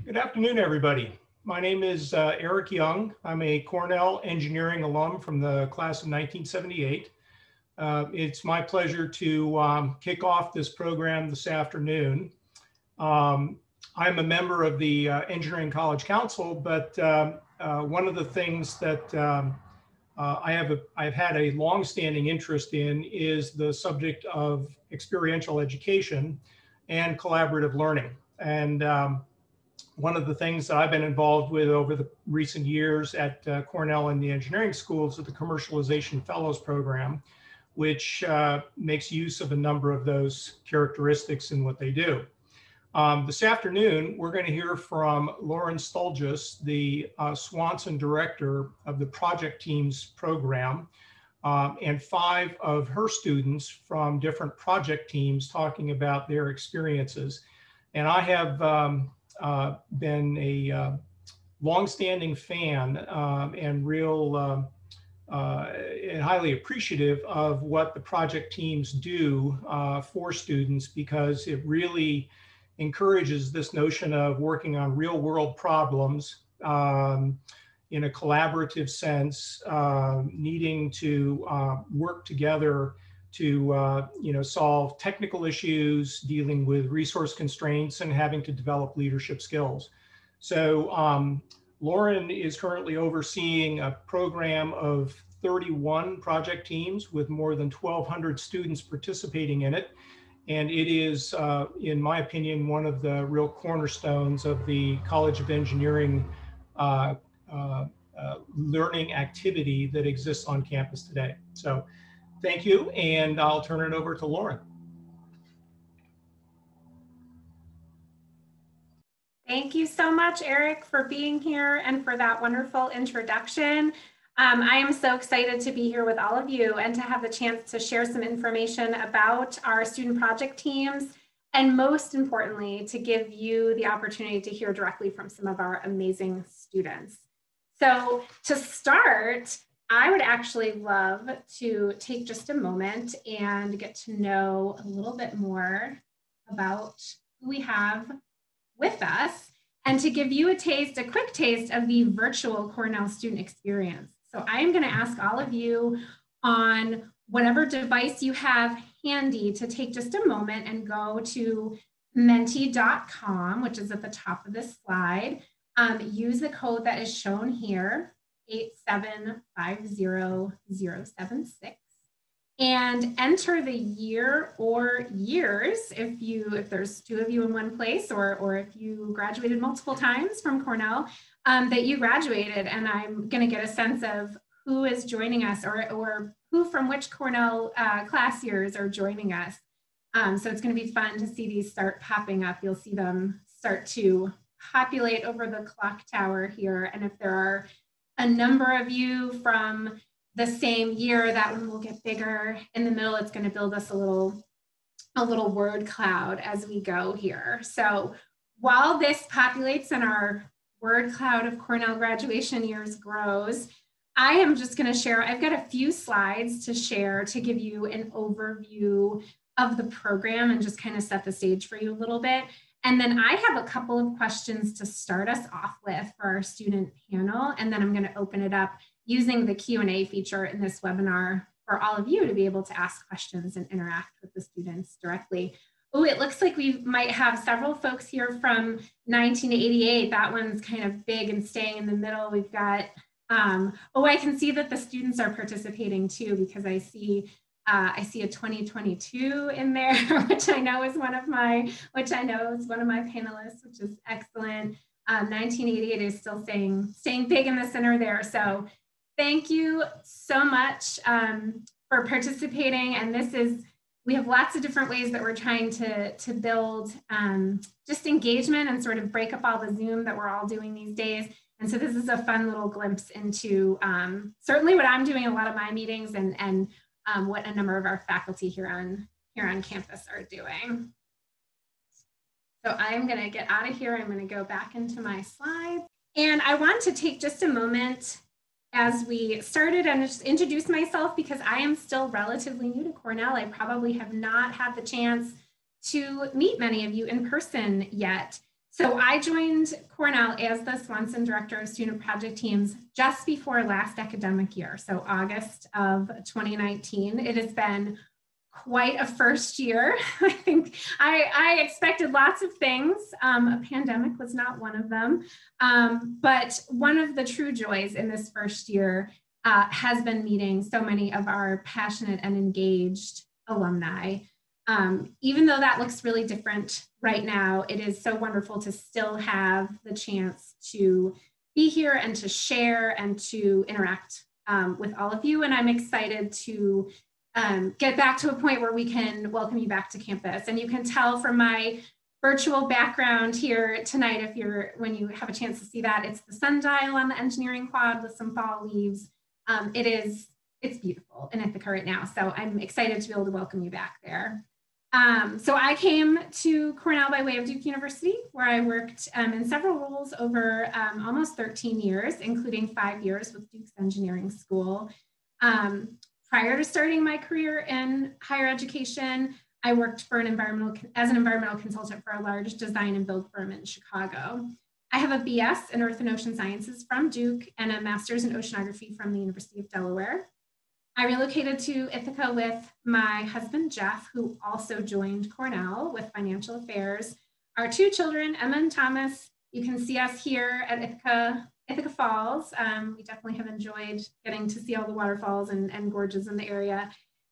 Good afternoon, everybody. My name is Eric Young. I'm a Cornell engineering alum from the class of 1978. It's my pleasure to kick off this program this afternoon. I'm a member of the Engineering College Council, but one of the things that I've had a longstanding interest in is the subject of experiential education and collaborative learning. And one of the things that I've been involved with over the recent years at Cornell and the engineering schools is the Commercialization Fellows Program, which makes use of a number of those characteristics in what they do. This afternoon, we're going to hear from Lauren Stolges, the Swanson Director of the Project Teams program, and 5 of her students from different project teams talking about their experiences. And I have been a longstanding fan and real and highly appreciative of what the project teams do for students, because it really encourages this notion of working on real world problems in a collaborative sense, needing to work together to solve technical issues, dealing with resource constraints, and having to develop leadership skills. So Lauren is currently overseeing a program of 31 project teams with more than 1,200 students participating in it. And it is, in my opinion, one of the real cornerstones of the College of Engineering learning activity that exists on campus today. So thank you, and I'll turn it over to Lauren. Thank you so much, Eric, for being here and for that wonderful introduction. I am so excited to be here with all of you and to have the chance to share some information about our student project teams, and most importantly, to give you the opportunity to hear directly from some of our amazing students. So to start, I would actually love to take just a moment and get to know a little bit more about who we have with us, and to give you a quick taste of the virtual Cornell student experience. So I am going to ask all of you on whatever device you have handy to take just a moment and go to menti.com, which is at the top of this slide. Use the code that is shown here, 8750076, and enter the year or years if there's 2 of you in one place, or if you graduated multiple times from Cornell, that you graduated. And I'm going to get a sense of who is joining us, or who from which Cornell class years are joining us. So it's going to be fun to see these start popping up. You'll see them start to populate over the clock tower here. And if there are a number of you from the same year, that one will get bigger. In the middle, it's going to build us a little word cloud as we go here. So while this populates and our word cloud of Cornell graduation years grows, I am just going to share, I've got a few slides to share to give you an overview of the program and just kind of set the stage for you a little bit. And then I have a couple of questions to start us off with for our student panel. And then I'm going to open it up using the Q&A feature in this webinar for all of you to be able to ask questions and interact with the students directly. Oh, it looks like we might have several folks here from 1988. That one's kind of big and staying in the middle. We've got, oh, I can see that the students are participating too, because I see a 2022 in there, which I know is one of my panelists, which is excellent. 1988 is still staying big in the center there. So thank you so much for participating. And we have lots of different ways that we're trying to build just engagement and sort of break up all the Zoom that we're all doing these days. And so this is a fun little glimpse into certainly what I'm doing in a lot of my meetings, and what a number of our faculty here on campus are doing. So I'm going to get out of here. I'm going to go back into my slides. And I want to take just a moment as we started and just introduce myself, because I am still relatively new to Cornell. I probably have not had the chance to meet many of you in person yet. So I joined Cornell as the Swanson Director of Student Project Teams just before last academic year, so August of 2019. It has been quite a first year. I think I expected lots of things. A pandemic was not one of them. But one of the true joys in this first year has been meeting so many of our passionate and engaged alumni. Even though that looks really different right now, it is so wonderful to still have the chance to be here and to share and to interact with all of you. And I'm excited to get back to a point where we can welcome you back to campus. And you can tell from my virtual background here tonight, when you have a chance to see that, it's the sundial on the engineering quad with some fall leaves. It's beautiful in Ithaca right now. So I'm excited to be able to welcome you back there. So I came to Cornell by way of Duke University, where I worked in several roles over almost 13 years, including 5 years with Duke's Engineering School. Prior to starting my career in higher education, I worked as an environmental consultant for a large design and build firm in Chicago. I have a BS in Earth and Ocean Sciences from Duke and a master's in oceanography from the University of Delaware. I relocated to Ithaca with my husband, Jeff, who also joined Cornell with financial affairs. Our 2 children, Emma and Thomas, you can see us here at Ithaca Falls. We definitely have enjoyed getting to see all the waterfalls and gorges in the area.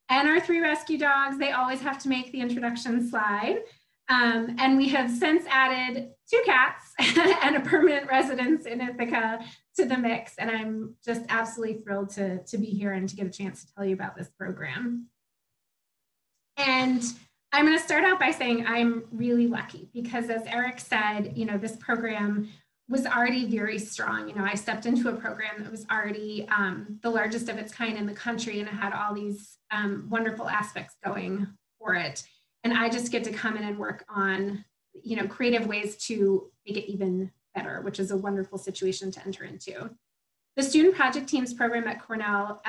And our 3 rescue dogs, they always have to make the introduction slide. And we have since added 2 cats and a permanent residence in Ithaca to the mix. And I'm just absolutely thrilled to be here and to get a chance to tell you about this program. And I'm going to start out by saying I'm really lucky because, as Eric said, this program was already very strong. I stepped into a program that was already the largest of its kind in the country, and it had all these wonderful aspects going for it. And I just get to come in and work on, creative ways to make it even better, which is a wonderful situation to enter into. The Student Project Teams program at Cornell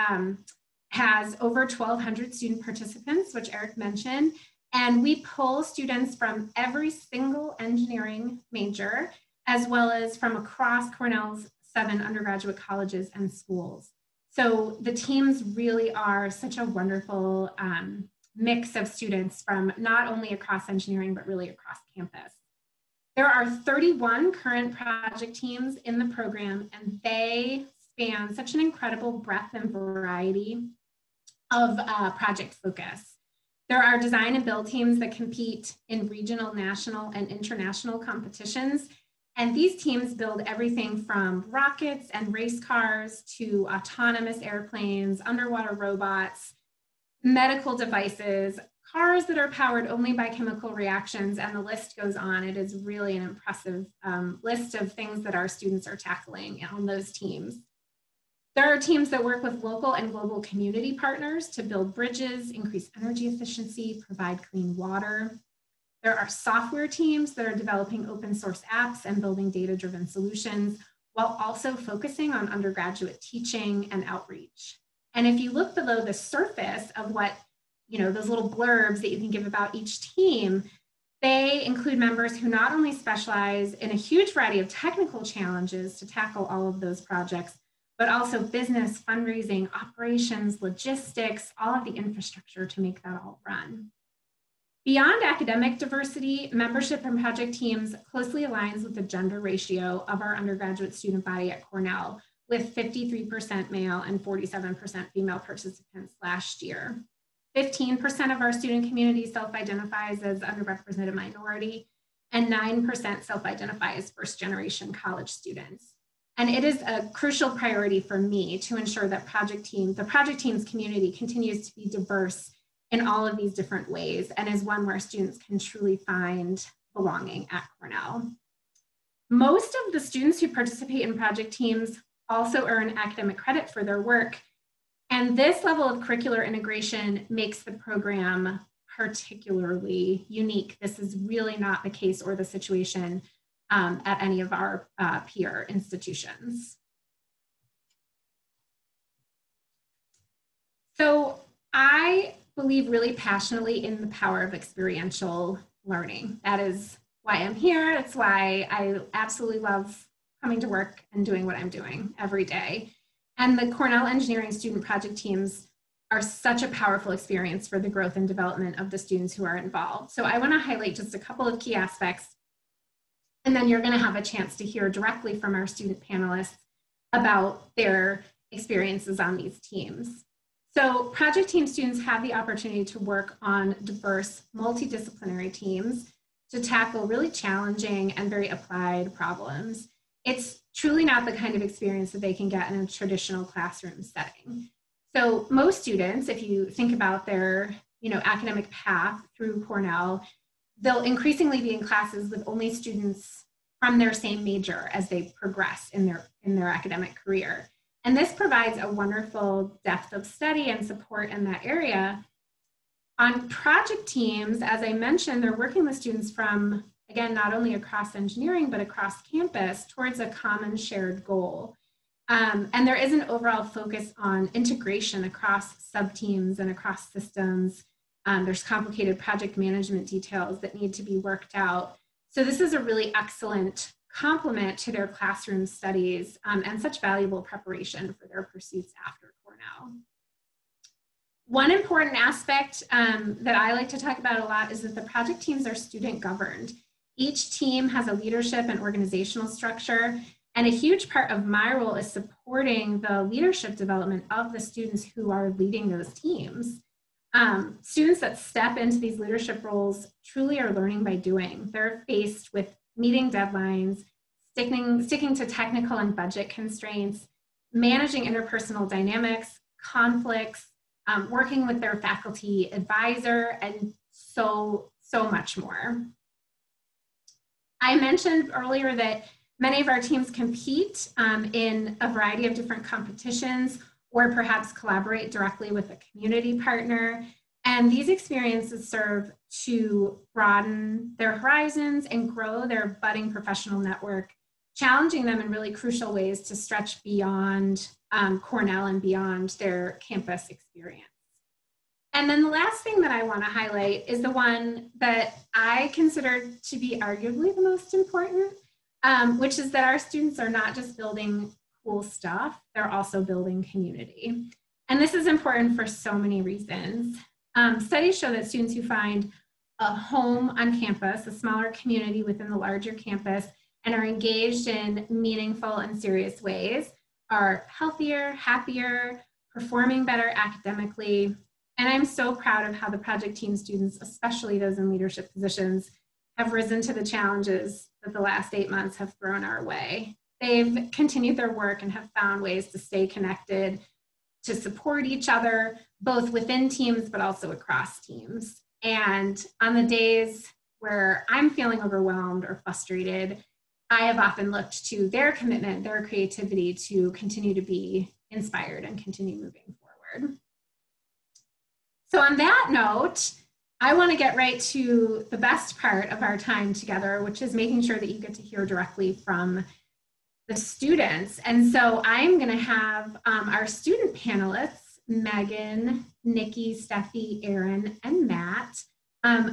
has over 1,200 student participants, which Eric mentioned, and we pull students from every single engineering major, as well as from across Cornell's 7 undergraduate colleges and schools. So the teams really are such a wonderful mix of students from not only across engineering, but really across campus. There are 31 current project teams in the program, and they span such an incredible breadth and variety of project focus. There are design and build teams that compete in regional, national, and international competitions. And these teams build everything from rockets and race cars to autonomous airplanes, underwater robots, medical devices, cars that are powered only by chemical reactions, and the list goes on. It is really an impressive list of things that our students are tackling on those teams. There are teams that work with local and global community partners to build bridges, increase energy efficiency, provide clean water. There are software teams that are developing open source apps and building data-driven solutions, while also focusing on undergraduate teaching and outreach. And if you look below the surface of what, those little blurbs that you can give about each team, they include members who not only specialize in a huge variety of technical challenges to tackle all of those projects, but also business, fundraising, operations, logistics, all of the infrastructure to make that all run. Beyond academic diversity, membership in project teams closely aligns with the gender ratio of our undergraduate student body at Cornell, with 53% male and 47% female participants last year. 15% of our student community self-identifies as underrepresented minority, and 9% self-identify as first-generation college students. And it is a crucial priority for me to ensure that the project teams community continues to be diverse in all of these different ways, and is one where students can truly find belonging at Cornell. Most of the students who participate in project teams also earn academic credit for their work. And this level of curricular integration makes the program particularly unique. This is really not the case or the situation at any of our peer institutions. So I believe really passionately in the power of experiential learning. That is why I'm here. It's why I absolutely love coming to work and doing what I'm doing every day. And the Cornell Engineering student project teams are such a powerful experience for the growth and development of the students who are involved. So I want to highlight just a couple of key aspects, and then you're going to have a chance to hear directly from our student panelists about their experiences on these teams. So project team students have the opportunity to work on diverse multidisciplinary teams to tackle really challenging and very applied problems. It's truly not the kind of experience that they can get in a traditional classroom setting. So most students, if you think about their academic path through Cornell, they'll increasingly be in classes with only students from their same major as they progress in their academic career. And this provides a wonderful depth of study and support in that area. On project teams, as I mentioned, they're working with students from, again, not only across engineering, but across campus towards a common shared goal. And there is an overall focus on integration across sub-teams and across systems. There's complicated project management details that need to be worked out. So this is a really excellent complement to their classroom studies and such valuable preparation for their pursuits after Cornell. One important aspect that I like to talk about a lot is that the project teams are student governed. Each team has a leadership and organizational structure, and a huge part of my role is supporting the leadership development of the students who are leading those teams. Students that step into these leadership roles truly are learning by doing. They're faced with meeting deadlines, sticking to technical and budget constraints, managing interpersonal dynamics, conflicts, working with their faculty advisor, and so much more. I mentioned earlier that many of our teams compete in a variety of different competitions or perhaps collaborate directly with a community partner. And these experiences serve to broaden their horizons and grow their budding professional network, challenging them in really crucial ways to stretch beyond Cornell and beyond their campus experience. And then the last thing that I want to highlight is the one that I consider to be arguably the most important, which is that our students are not just building cool stuff, they're also building community. And this is important for so many reasons. Studies show that students who find a home on campus, a smaller community within the larger campus, and are engaged in meaningful and serious ways are healthier, happier, performing better academically. And I'm so proud of how the project team students, especially those in leadership positions, have risen to the challenges that the last 8 months have thrown our way. They've continued their work and have found ways to stay connected, to support each other, both within teams, but also across teams. And on the days where I'm feeling overwhelmed or frustrated, I have often looked to their commitment, their creativity to continue to be inspired and continue moving forward. So on that note, I want to get right to the best part of our time together, which is making sure that you get to hear directly from the students. And so I'm going to have our student panelists, Megan, Nikki, Steffi, Aaron, and Matt,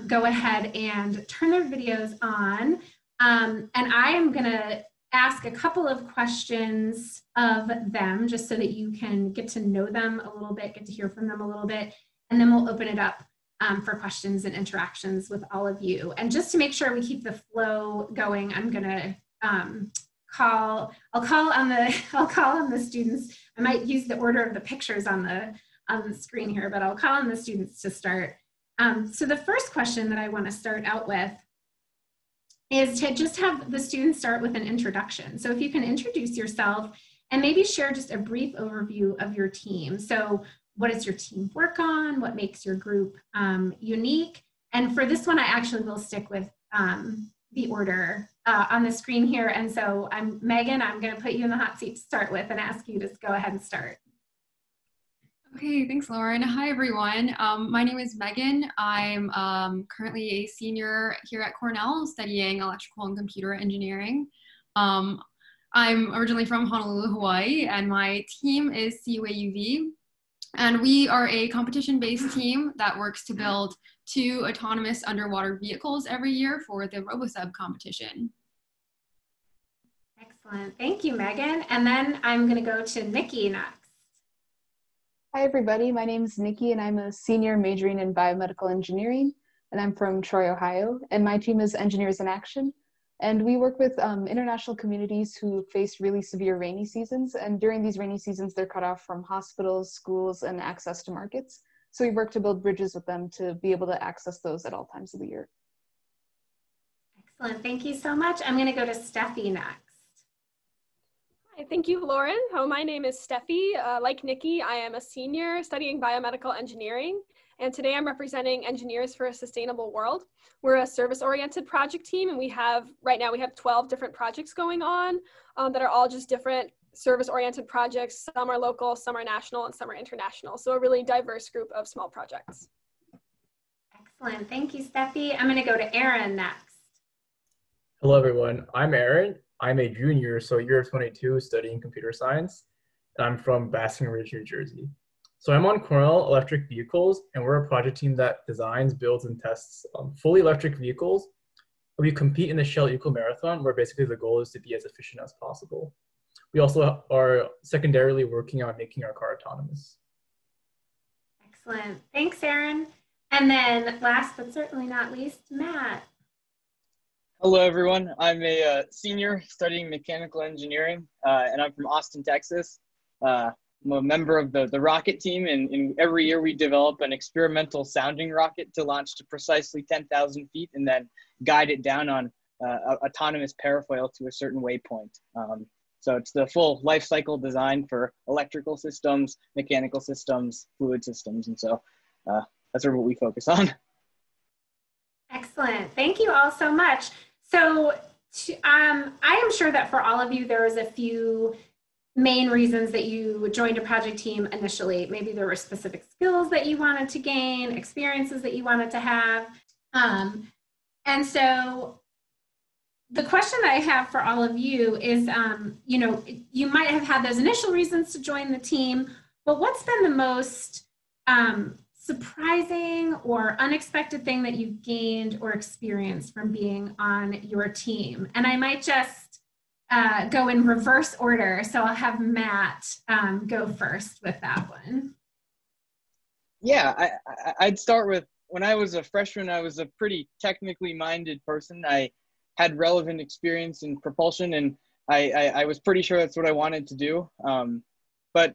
go ahead and turn their videos on. And I am going to ask a couple of questions of them just so that you can get to know them a little bit, get to hear from them a little bit, and then we'll open it up for questions and interactions with all of you. And just to make sure we keep the flow going, I'm going to I'll call on the students. I might use the order of the pictures on the screen here, but I'll call on the students to start. So the first question that I want to start out with is to just have the students start with an introduction. So if you can introduce yourself and maybe share just a brief overview of your team. So what does your team work on? What makes your group unique? And for this one, I actually will stick with the order on the screen here. And so Megan, I'm going to put you in the hot seat to start with and ask you to go ahead and start. Okay, thanks, Lauren. Hi, everyone. My name is Megan. I'm currently a senior here at Cornell studying electrical and computer engineering. I'm originally from Honolulu, Hawaii, and my team is CUAUV. And we are a competition-based team that works to build 2 autonomous underwater vehicles every year for the RoboSub competition. Excellent. Thank you, Megan. And then I'm going to go to Nikki next. Hi, everybody. My name is Nikki, and I'm a senior majoring in biomedical engineering, and I'm from Troy, Ohio. And my team is Engineers in Action. And we work with international communities who face really severe rainy seasons. And during these rainy seasons, they're cut off from hospitals, schools, and access to markets. So we work to build bridges with them to be able to access those at all times of the year. Excellent. Thank you so much. I'm going to go to Steffi next. Hi, thank you, Lauren. My name is Steffi. Like Nikki, I am a senior studying biomedical engineering. And today I'm representing Engineers for a Sustainable World. We're a service-oriented project team, and right now we have 12 different projects going on that are all just different service-oriented projects. Some are local, some are national, and some are international. So a really diverse group of small projects. Excellent. Thank you, Steffi. I'm going to go to Aaron next. Hello, everyone. I'm Aaron. I'm a junior, so year of 22, studying computer science, and I'm from Basking Ridge, New Jersey. So I'm on Cornell Electric Vehicles, and we're a project team that designs, builds, and tests fully electric vehicles. We compete in the Shell Eco Marathon, where basically the goal is to be as efficient as possible. We also are secondarily working on making our car autonomous. Excellent. Thanks, Aaron. And then last but certainly not least, Matt. Hello, everyone. I'm a senior studying mechanical engineering, and I'm from Austin, Texas. I'm a member of the rocket team, and every year we develop an experimental sounding rocket to launch to precisely 10,000 feet and then guide it down on autonomous parafoil to a certain waypoint. So it's the full life cycle design for electrical systems, mechanical systems, fluid systems, and so that's sort of what we focus on. Excellent. Thank you all so much. So I am sure that for all of you, there was a few main reasons that you joined a project team initially. Maybe there were specific skills that you wanted to gain, experiences that you wanted to have. And so the question that I have for all of you is, you might have had those initial reasons to join the team, but what's been the most surprising or unexpected thing that you've gained or experienced from being on your team? And I might just go in reverse order. So I'll have Matt go first with that one. Yeah, I'd start with, when I was a freshman, I was a pretty technically minded person. I had relevant experience in propulsion, and I was pretty sure that's what I wanted to do. But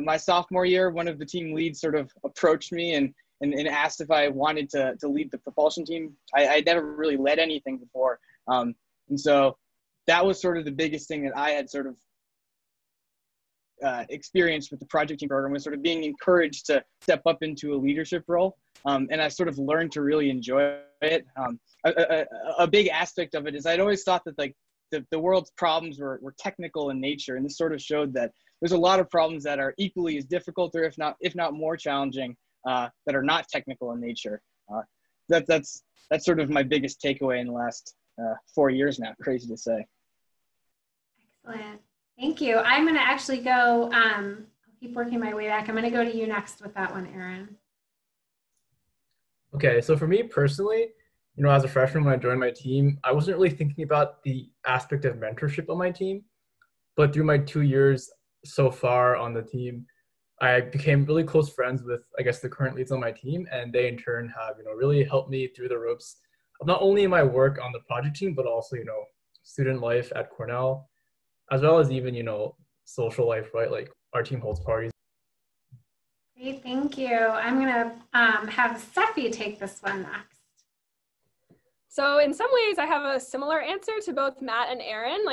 my sophomore year, one of the team leads sort of approached me and asked if I wanted to lead the propulsion team. I'd never really led anything before. And so that was sort of the biggest thing that I had sort of experienced with the project team program, was sort of being encouraged to step up into a leadership role. And I sort of learned to really enjoy it. A big aspect of it is I'd always thought that like the world's problems were technical in nature. And this sort of showed that there's a lot of problems that are equally as difficult, or if not more challenging, that are not technical in nature. That's sort of my biggest takeaway in the last 4 years now, crazy to say. Excellent. Thank you. I'm going to actually go, I'll keep working my way back. I'm going to go to you next with that one, Aaron. Okay, so for me personally, as a freshman when I joined my team, I wasn't really thinking about the aspect of mentorship on my team. But through my 2 years so far on the team, I became really close friends with, I guess, the current leads on my team, and they in turn have, really helped me through the ropes of not only my work on the project team, but also, student life at Cornell, as well as even, social life, right? Like our team holds parties. Great, thank you. I'm gonna have Steffi take this one next. So in some ways I have a similar answer to both Matt and Aaron.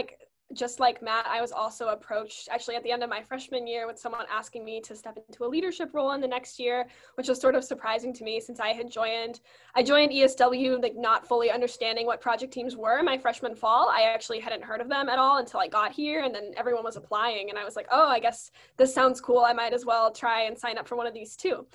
Just like Matt, I was also approached actually at the end of my freshman year with someone asking me to step into a leadership role in the next year, which was sort of surprising to me since I joined ESW, not fully understanding what project teams were my freshman fall. I actually hadn't heard of them at all until I got here, and then everyone was applying and I was like, oh, I guess this sounds cool. I might as well try and sign up for one of these too.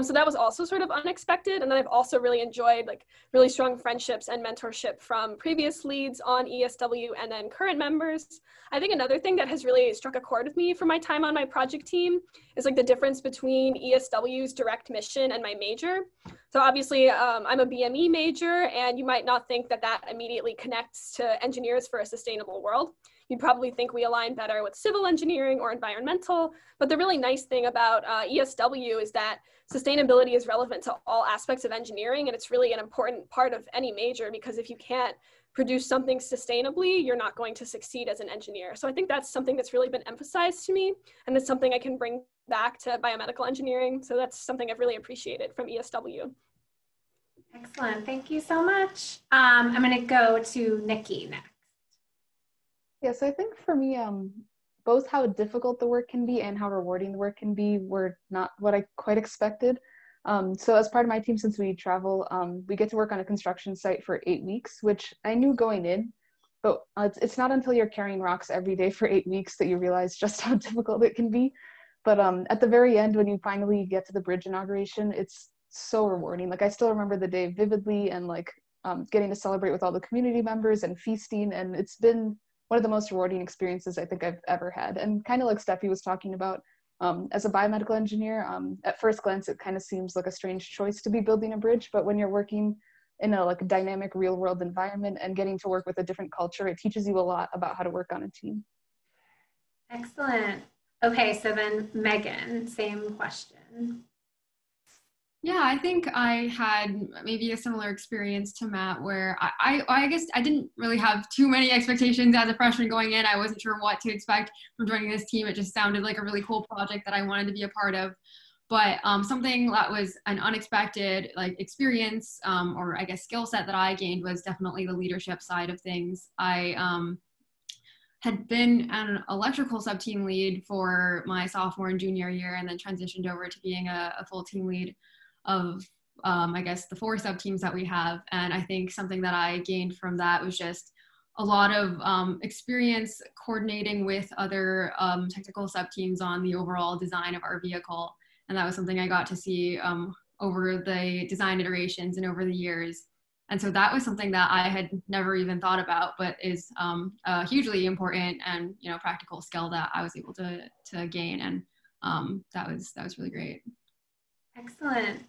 So that was also sort of unexpected. And then I've also really enjoyed like really strong friendships and mentorship from previous leads on ESW and then current members. I think another thing that has really struck a chord with me from my time on my project team is like the difference between ESW's direct mission and my major. So obviously I'm a BME major, and you might not think that that immediately connects to engineers for a sustainable world. You'd probably think we align better with civil engineering or environmental, but the really nice thing about ESW is that sustainability is relevant to all aspects of engineering, and it's really an important part of any major, because if you can't produce something sustainably, you're not going to succeed as an engineer. So I think that's something that's really been emphasized to me, and it's something I can bring back to biomedical engineering. So that's something I've really appreciated from ESW. Excellent, thank you so much. I'm gonna go to Nikki next. Yes, I think for me, both how difficult the work can be and how rewarding the work can be were not what I quite expected. So as part of my team, since we travel, we get to work on a construction site for 8 weeks, which I knew going in, but it's not until you're carrying rocks every day for 8 weeks that you realize just how difficult it can be. But at the very end, when you finally get to the bridge inauguration, it's so rewarding. Like I still remember the day vividly, and like getting to celebrate with all the community members and feasting, and it's been one of the most rewarding experiences I think I've ever had. And kind of like Steffi was talking about, as a biomedical engineer, at first glance, it kind of seems like a strange choice to be building a bridge, but when you're working in a like dynamic real world environment and getting to work with a different culture, it teaches you a lot about how to work on a team. Excellent. Okay, so then Megan, same question. Yeah, I think I had maybe a similar experience to Matt, where I guess I didn't really have too many expectations as a freshman going in. I wasn't sure what to expect from joining this team. It just sounded like a really cool project that I wanted to be a part of. But something that was an unexpected like experience, or I guess skill set that I gained, was definitely the leadership side of things. I had been an electrical sub-team lead for my sophomore and junior year, and then transitioned over to being a full team lead of I guess the 4 sub-teams that we have. And I think something that I gained from that was just a lot of experience coordinating with other technical sub-teams on the overall design of our vehicle. And that was something I got to see over the design iterations and over the years. And so that was something that I had never even thought about, but is a hugely important and practical skill that I was able to gain. And that was really great. Excellent.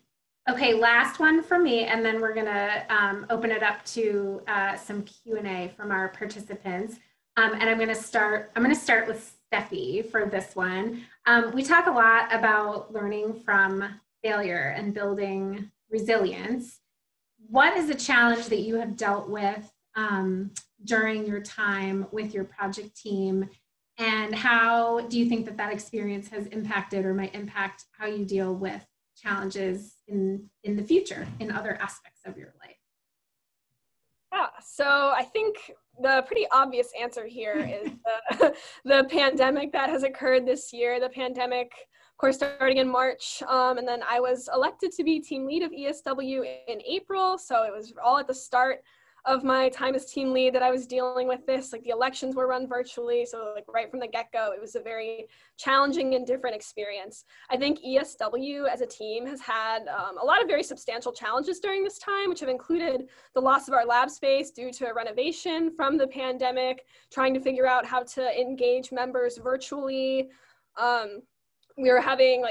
Okay, last one for me, and then we're gonna open it up to some Q&A from our participants. And I'm gonna start with Steffi for this one. We talk a lot about learning from failure and building resilience. What is a challenge that you have dealt with during your time with your project team, and how do you think that experience has impacted or might impact how you deal with challenges in the future in other aspects of your life? Yeah, so I think the pretty obvious answer here is the pandemic that has occurred this year. The pandemic, of course, starting in March, and then I was elected to be team lead of ESW in April, so it was all at the start of my time as team lead that I was dealing with this. Like the elections were run virtually, so like right from the get-go, it was a very challenging and different experience. I think ESW as a team has had a lot of very substantial challenges during this time, which have included the loss of our lab space due to renovation from the pandemic, trying to figure out how to engage members virtually. We were having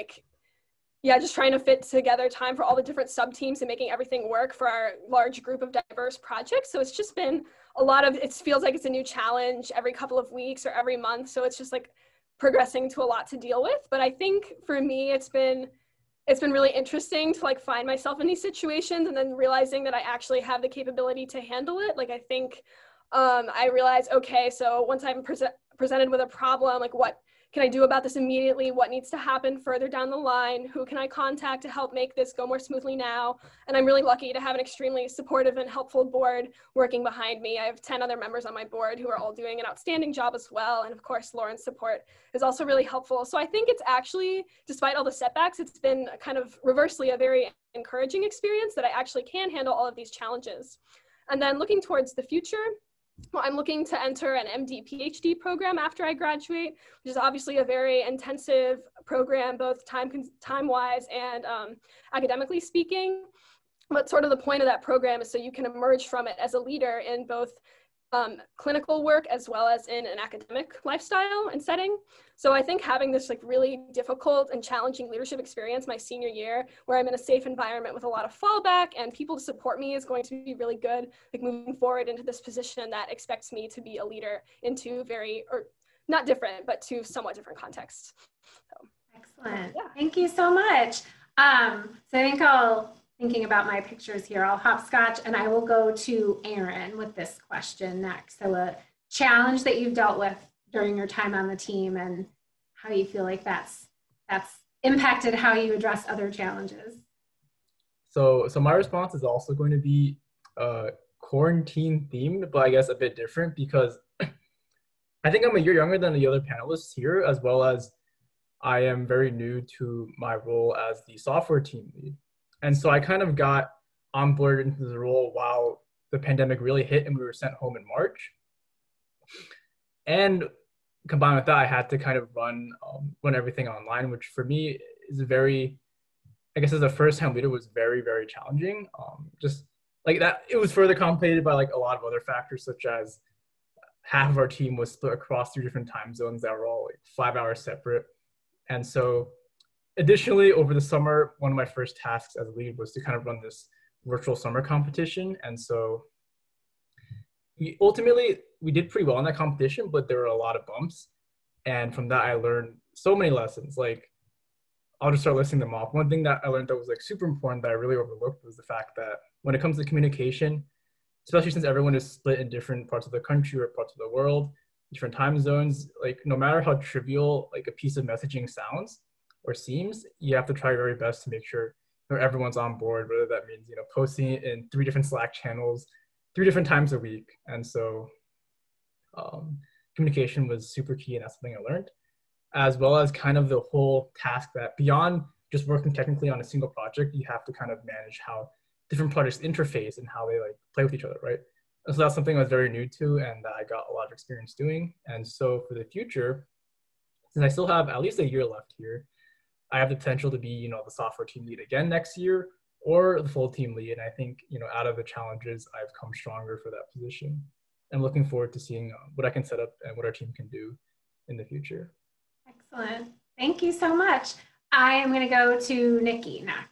just trying to fit together time for all the different sub-teams and making everything work for our large group of diverse projects. So it's just been it feels like it's a new challenge every couple of weeks or every month. So it's just like progressing to a lot to deal with. But I think for me, it's been really interesting to find myself in these situations and then realizing that I actually have the capability to handle it. I think I realized, okay, so once I'm presented with a problem, what can I do about this immediately? What needs to happen further down the line? Who can I contact to help make this go more smoothly now? And I'm really lucky to have an extremely supportive and helpful board working behind me. I have 10 other members on my board who are all doing an outstanding job as well. And of course, Lauren's support is also really helpful. So I think it's actually, despite all the setbacks, it's been kind of reversely a very encouraging experience that I actually can handle all of these challenges. And then looking towards the future, Well, I'm looking to enter an MD PhD program after I graduate, which is obviously a very intensive program, both time-wise and academically speaking. But sort of the point of that program is so you can emerge from it as a leader in both clinical work as well as in an academic lifestyle and setting. So I think having this like really difficult and challenging leadership experience my senior year, where I'm in a safe environment with a lot of fallback and people to support me, is going to be really good, like moving forward into this position that expects me to be a leader into very, or not different, but to somewhat different contexts. So, excellent. yeah. Thank you so much. So I think thinking about my pictures here, I'll hopscotch and I will go to Aaron with this question next. So a challenge that you've dealt with during your time on the team and how you feel like that's impacted how you address other challenges. So my response is also going to be quarantine themed, but I guess a bit different because I think I'm a year younger than the other panelists here, as well as I am very new to my role as the software team lead. And so I kind of got onboarded into the role while the pandemic really hit and we were sent home in March. And combined with that, I had to kind of run everything online, which for me is very, I guess as a first-time leader, was very, very challenging. Just like that, it was further complicated by like a lot of other factors, such as half of our team was split across 3 different time zones that were all like 5 hours separate. And so additionally, over the summer, one of my first tasks as a lead was to kind of run this virtual summer competition. And so ultimately, we did pretty well in that competition, but there were a lot of bumps. And from that, I learned so many lessons. Like, I'll just start listing them off. One thing that I learned that was like super important that I really overlooked was the fact that when it comes to communication, especially since everyone is split in different parts of the country or parts of the world, different time zones, like no matter how trivial like a piece of messaging sounds or seems, you have to try your very best to make sure everyone's on board, whether that means, posting it in 3 different Slack channels, 3 different times a week. And so communication was super key, and that's something I learned, as well as kind of the whole task that beyond just working technically on a single project, you have to kind of manage how different projects interface and how they like play with each other, right? And so that's something I was very new to and that I got a lot of experience doing. And so for the future, since I still have at least a year left here, I have the potential to be, the software team lead again next year or the full team lead. And I think, out of the challenges, I've come stronger for that position. I'm looking forward to seeing what I can set up and what our team can do in the future. Excellent. Thank you so much. I am going to go to Nikki next.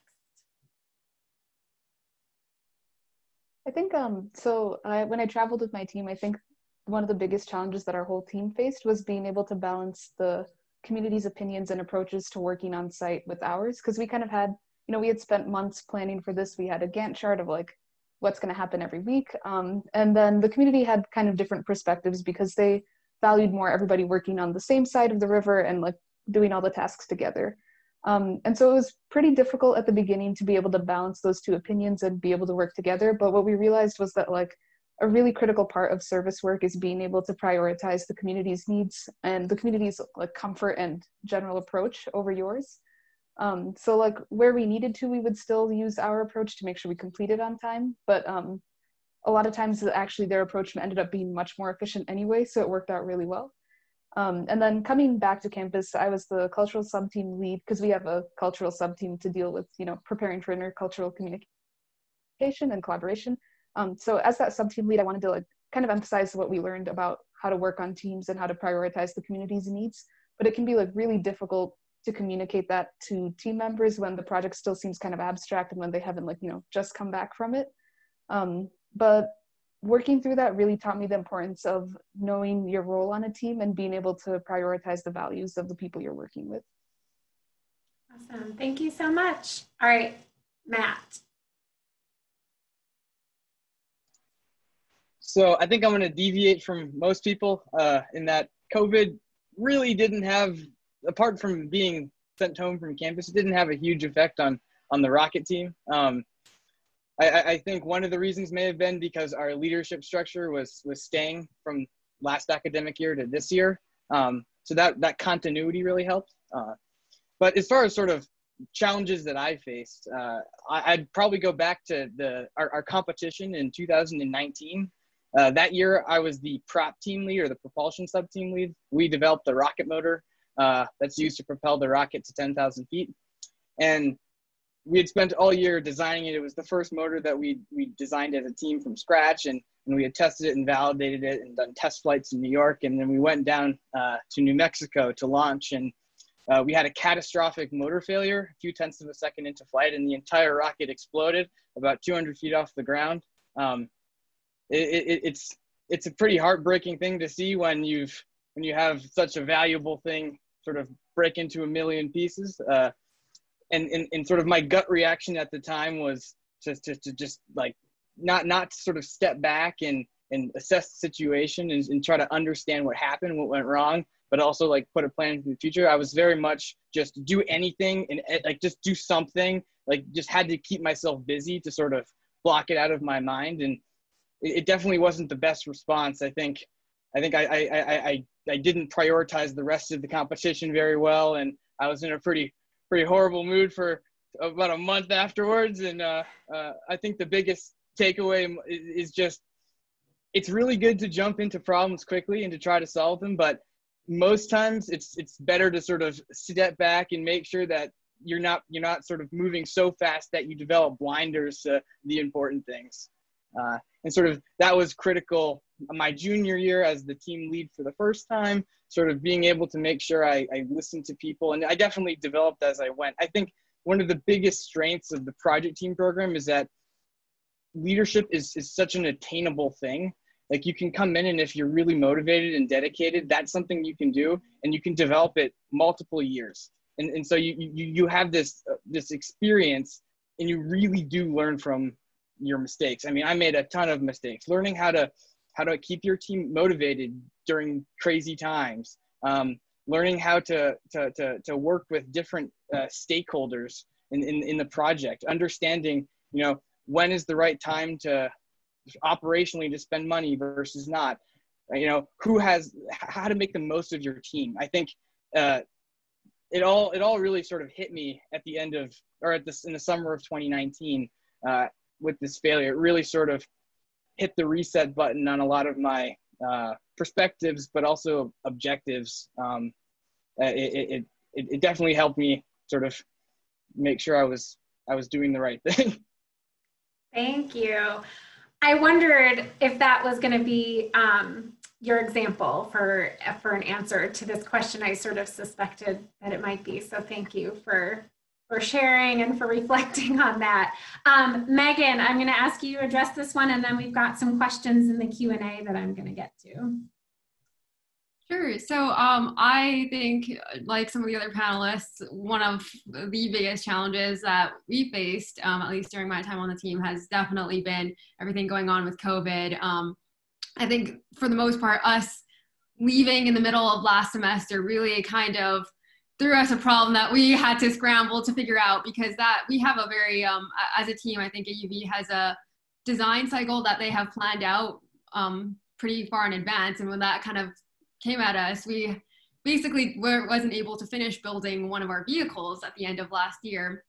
I think, when I traveled with my team, I think one of the biggest challenges that our whole team faced was being able to balance the community's opinions and approaches to working on site with ours. Because we kind of had, we had spent months planning for this. We had a Gantt chart of like what's going to happen every week. And then the community had kind of different perspectives because they valued more everybody working on the same side of the river and like doing all the tasks together. And so it was pretty difficult at the beginning to be able to balance those 2 opinions and be able to work together. But what we realized was that like a really critical part of service work is being able to prioritize the community's needs and the community's like comfort and general approach over yours. So like where we needed to, we would still use our approach to make sure we completed on time. But a lot of times actually their approach ended up being much more efficient anyway. So it worked out really well. And then coming back to campus, I was the cultural sub-team lead because we have a cultural sub-team to deal with, preparing for intercultural communication and collaboration. So as that sub-team lead, I wanted to like kind of emphasize what we learned about how to work on teams and how to prioritize the community's needs. But it can be like really difficult to communicate that to team members when the project still seems kind of abstract and when they haven't like, just come back from it. But working through that really taught me the importance of knowing your role on a team and being able to prioritize the values of the people you're working with. Awesome. Thank you so much. All right, Matt. So I think I'm going to deviate from most people in that COVID really didn't have, apart from being sent home from campus, it didn't have a huge effect on the Rocket team. I think one of the reasons may have been because our leadership structure was staying from last academic year to this year. So that continuity really helped. But as far as sort of challenges that I faced, I'd probably go back to our competition in 2019. That year, I was the prop team lead or the propulsion sub team lead. We developed the rocket motor that's used to propel the rocket to 10,000 feet. And we had spent all year designing it. It was the first motor that we designed as a team from scratch, and we had tested it and validated it and done test flights in New York. And then we went down to New Mexico to launch, and we had a catastrophic motor failure a few tenths of a second into flight, and the entire rocket exploded about 200 feet off the ground. It's a pretty heartbreaking thing to see when you have such a valuable thing sort of break into a million pieces. And sort of my gut reaction at the time was to just like not sort of step back and assess the situation and try to understand what happened, what went wrong, but also like put a plan for the future. I was very much just do anything and like just do something, like just had to keep myself busy to sort of block it out of my mind. And it definitely wasn't the best response. I think I didn't prioritize the rest of the competition very well, and I was in a pretty horrible mood for about a month afterwards. And I think the biggest takeaway is just, it's really good to jump into problems quickly and to try to solve them, but most times it's better to sort of step back and make sure that you're not sort of moving so fast that you develop blinders to the important things. And sort of that was critical my junior year as the team lead for the first time, sort of being able to make sure I listened to people, and I definitely developed as I went. I think one of the biggest strengths of the project team program is that leadership is such an attainable thing. Like you can come in, and if you're really motivated and dedicated, that's something you can do, and you can develop it multiple years. And so you have this experience, and you really do learn from your mistakes. I mean, I made a ton of mistakes. Learning how to keep your team motivated during crazy times, learning how to work with different stakeholders in the project, understanding, when is the right time to operationally to spend money versus not, how to make the most of your team. I think it all really sort of hit me at the end of, or in the summer of 2019 with this failure. It really sort of hit the reset button on a lot of my perspectives, but also objectives. It definitely helped me sort of make sure I was doing the right thing. Thank you. I wondered if that was going to be your example for an answer to this question. I sort of suspected that it might be. So thank you for sharing and for reflecting on that. Megan, I'm going to ask you to address this one, and then we've got some questions in the Q&A that I'm going to get to. Sure. So I think, like some of the other panelists, one of the biggest challenges that we faced, at least during my time on the team, has definitely been everything going on with COVID. I think for the most part, us leaving in the middle of last semester really kind of threw us a problem that we had to scramble to figure out, because that we have a very, as a team, I think AUV has a design cycle that they have planned out pretty far in advance. And when that kind of came at us, we basically wasn't able to finish building one of our vehicles at the end of last year.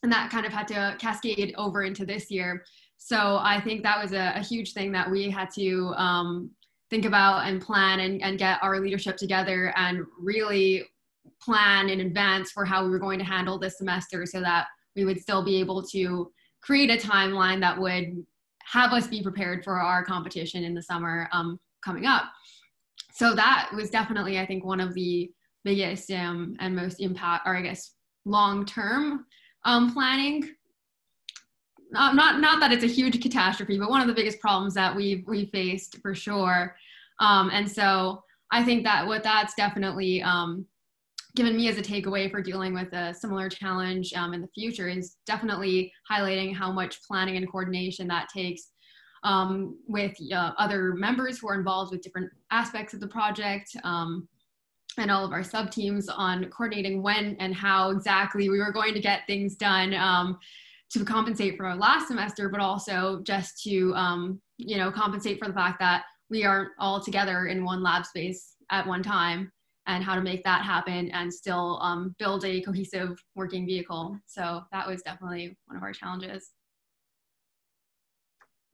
And that kind of had to cascade over into this year. So I think that was a huge thing that we had to think about and plan and get our leadership together and really plan in advance for how we were going to handle this semester, so that we would still be able to create a timeline that would have us be prepared for our competition in the summer coming up. So that was definitely, I think, one of the biggest and most impact, or I guess, long-term planning. Not that it's a huge catastrophe, but one of the biggest problems that we faced for sure. And so I think that what that's definitely given me as a takeaway for dealing with a similar challenge in the future is definitely highlighting how much planning and coordination that takes with other members who are involved with different aspects of the project, and all of our sub teams on coordinating when and how exactly we were going to get things done to compensate for our last semester, but also just to compensate for the fact that we aren't all together in one lab space at one time, and how to make that happen and still build a cohesive working vehicle. So that was definitely one of our challenges.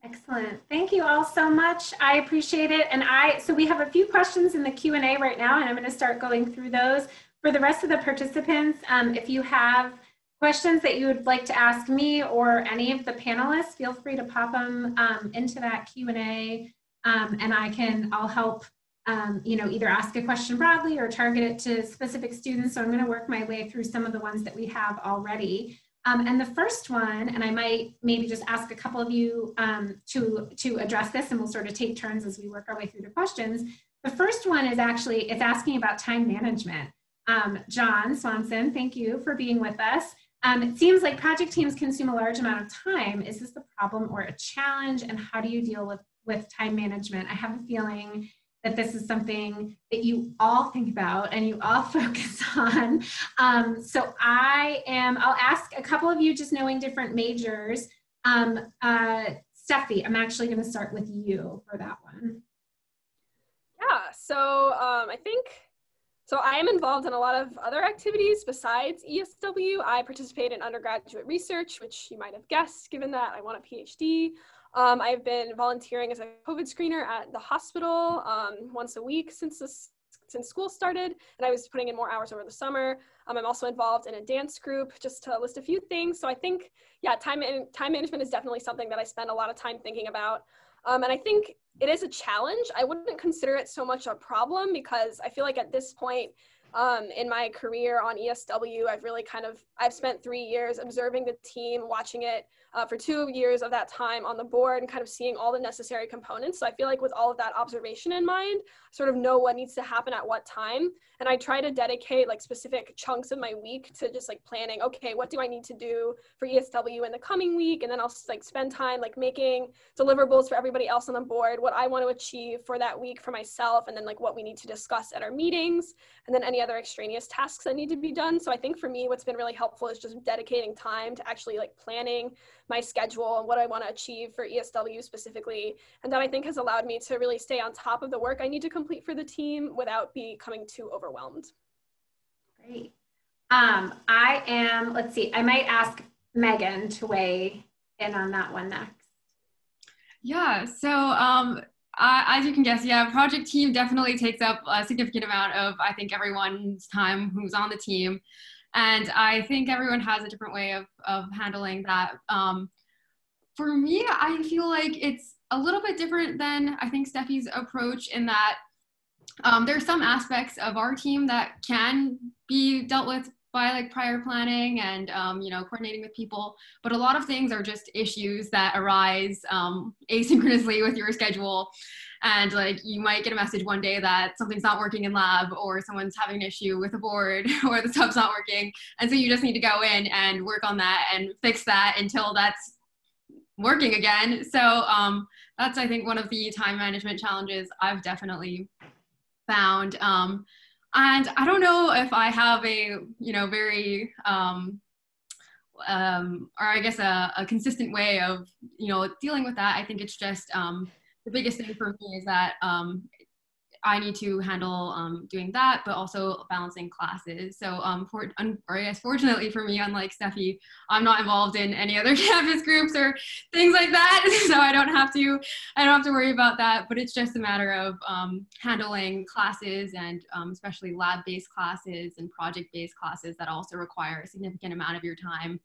Excellent. Thank you all so much. I appreciate it. And so we have a few questions in the Q&A right now, and I'm going to start going through those. For the rest of the participants, if you have questions that you would like to ask me or any of the panelists, feel free to pop them into that Q&A, and I'll help either ask a question broadly or target it to specific students. So I'm going to work my way through some of the ones that we have already. And the first one, and I might maybe just ask a couple of you to address this, and we'll sort of take turns as we work our way through the questions. The first one is actually, it's asking about time management. John Swanson, thank you for being with us. It seems like project teams consume a large amount of time. Is this a problem or a challenge? And how do you deal with time management? I have a feeling that this is something that you all think about and you all focus on. So I'll ask a couple of you, just knowing different majors. Steffi, I'm actually gonna start with you for that one. Yeah, so I am involved in a lot of other activities besides ESW. I participate in undergraduate research, which you might have guessed, given that I want a PhD. I've been volunteering as a COVID screener at the hospital once a week since school started, and I was putting in more hours over the summer. I'm also involved in a dance group, just to list a few things. So I think, yeah, time management is definitely something that I spend a lot of time thinking about. And I think it is a challenge. I wouldn't consider it so much a problem, because I feel like at this point in my career on ESW, I've spent 3 years observing the team, watching it for 2 years of that time on the board, and kind of seeing all the necessary components. So I feel like with all of that observation in mind, I sort of know what needs to happen at what time. And I try to dedicate like specific chunks of my week to just like planning, okay, what do I need to do for ESW in the coming week? And then I'll like spend time like making deliverables for everybody else on the board, what I want to achieve for that week for myself, and then like what we need to discuss at our meetings, and then any other extraneous tasks that need to be done. So I think for me, what's been really helpful is just dedicating time to actually like planning my schedule and what I want to achieve for ESW specifically. And that I think has allowed me to really stay on top of the work I need to complete for the team without becoming too overwhelmed. Great. Let's see, I might ask Megan to weigh in on that one next. Yeah, so as you can guess, yeah, project team definitely takes up a significant amount of, I think, everyone's time who's on the team. And I think everyone has a different way of handling that. For me, I feel like it's a little bit different than, I think, Steffi's approach, in that there's some aspects of our team that can be dealt with by like prior planning and coordinating with people, but a lot of things are just issues that arise asynchronously with your schedule. And like you might get a message one day that something's not working in lab, or someone's having an issue with a board, or the sub's not working, and so you just need to go in and work on that and fix that until that's working again. So that's, I think, one of the time management challenges I've definitely found. And I don't know if I have a, very, or I guess a consistent way of, dealing with that. I think it's just the biggest thing for me is that I need to handle doing that, but also balancing classes. So fortunately for me, unlike Steffi, I'm not involved in any other campus groups or things like that. So I don't have to worry about that, but it's just a matter of handling classes, and especially lab-based classes and project-based classes that also require a significant amount of your time.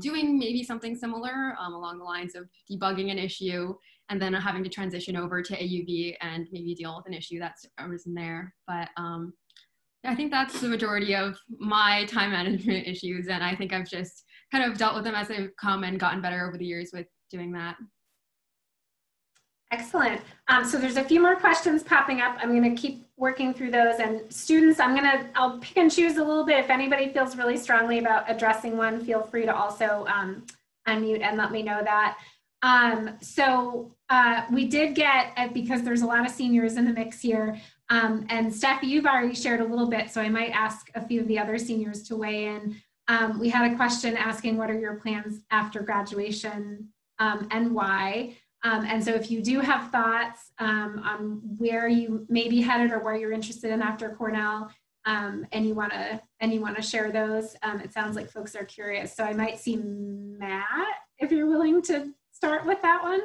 Doing maybe something similar along the lines of debugging an issue, and then having to transition over to AUV and maybe deal with an issue that's arisen there. But I think that's the majority of my time management issues, and I think I've just kind of dealt with them as they've come and gotten better over the years with doing that. Excellent. So there's a few more questions popping up. I'm going to keep working through those. And students, I'll pick and choose a little bit. If anybody feels really strongly about addressing one, feel free to also unmute and let me know that. We did get, because there's a lot of seniors in the mix here, and Steffi, you've already shared a little bit, so I might ask a few of the other seniors to weigh in. We had a question asking, what are your plans after graduation and why? And so if you do have thoughts on where you may be headed or where you're interested in after Cornell, and you want to share those, it sounds like folks are curious. So I might see Matt, if you're willing to start with that one.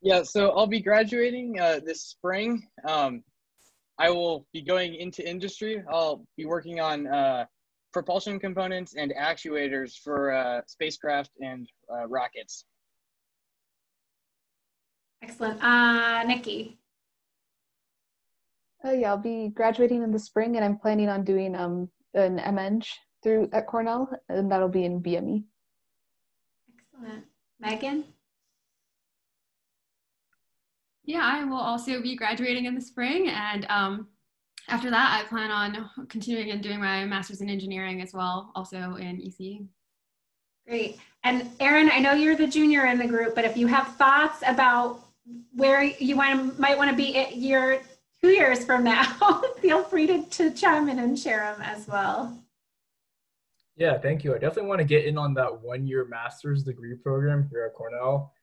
Yeah, so I'll be graduating this spring. I will be going into industry. I'll be working on propulsion components and actuators for spacecraft and rockets. Excellent. Nikki. Yeah, I'll be graduating in the spring, and I'm planning on doing an MEng at Cornell, and that'll be in BME. Excellent. Megan? Yeah, I will also be graduating in the spring, and after that, I plan on continuing and doing my master's in engineering as well, also in EC. Great. And Erin, I know you're the junior in the group, but if you have thoughts about where you might want to be 2 years from now, feel free to chime in and share them as well. Yeah, thank you. I definitely want to get in on that one-year master's degree program here at Cornell.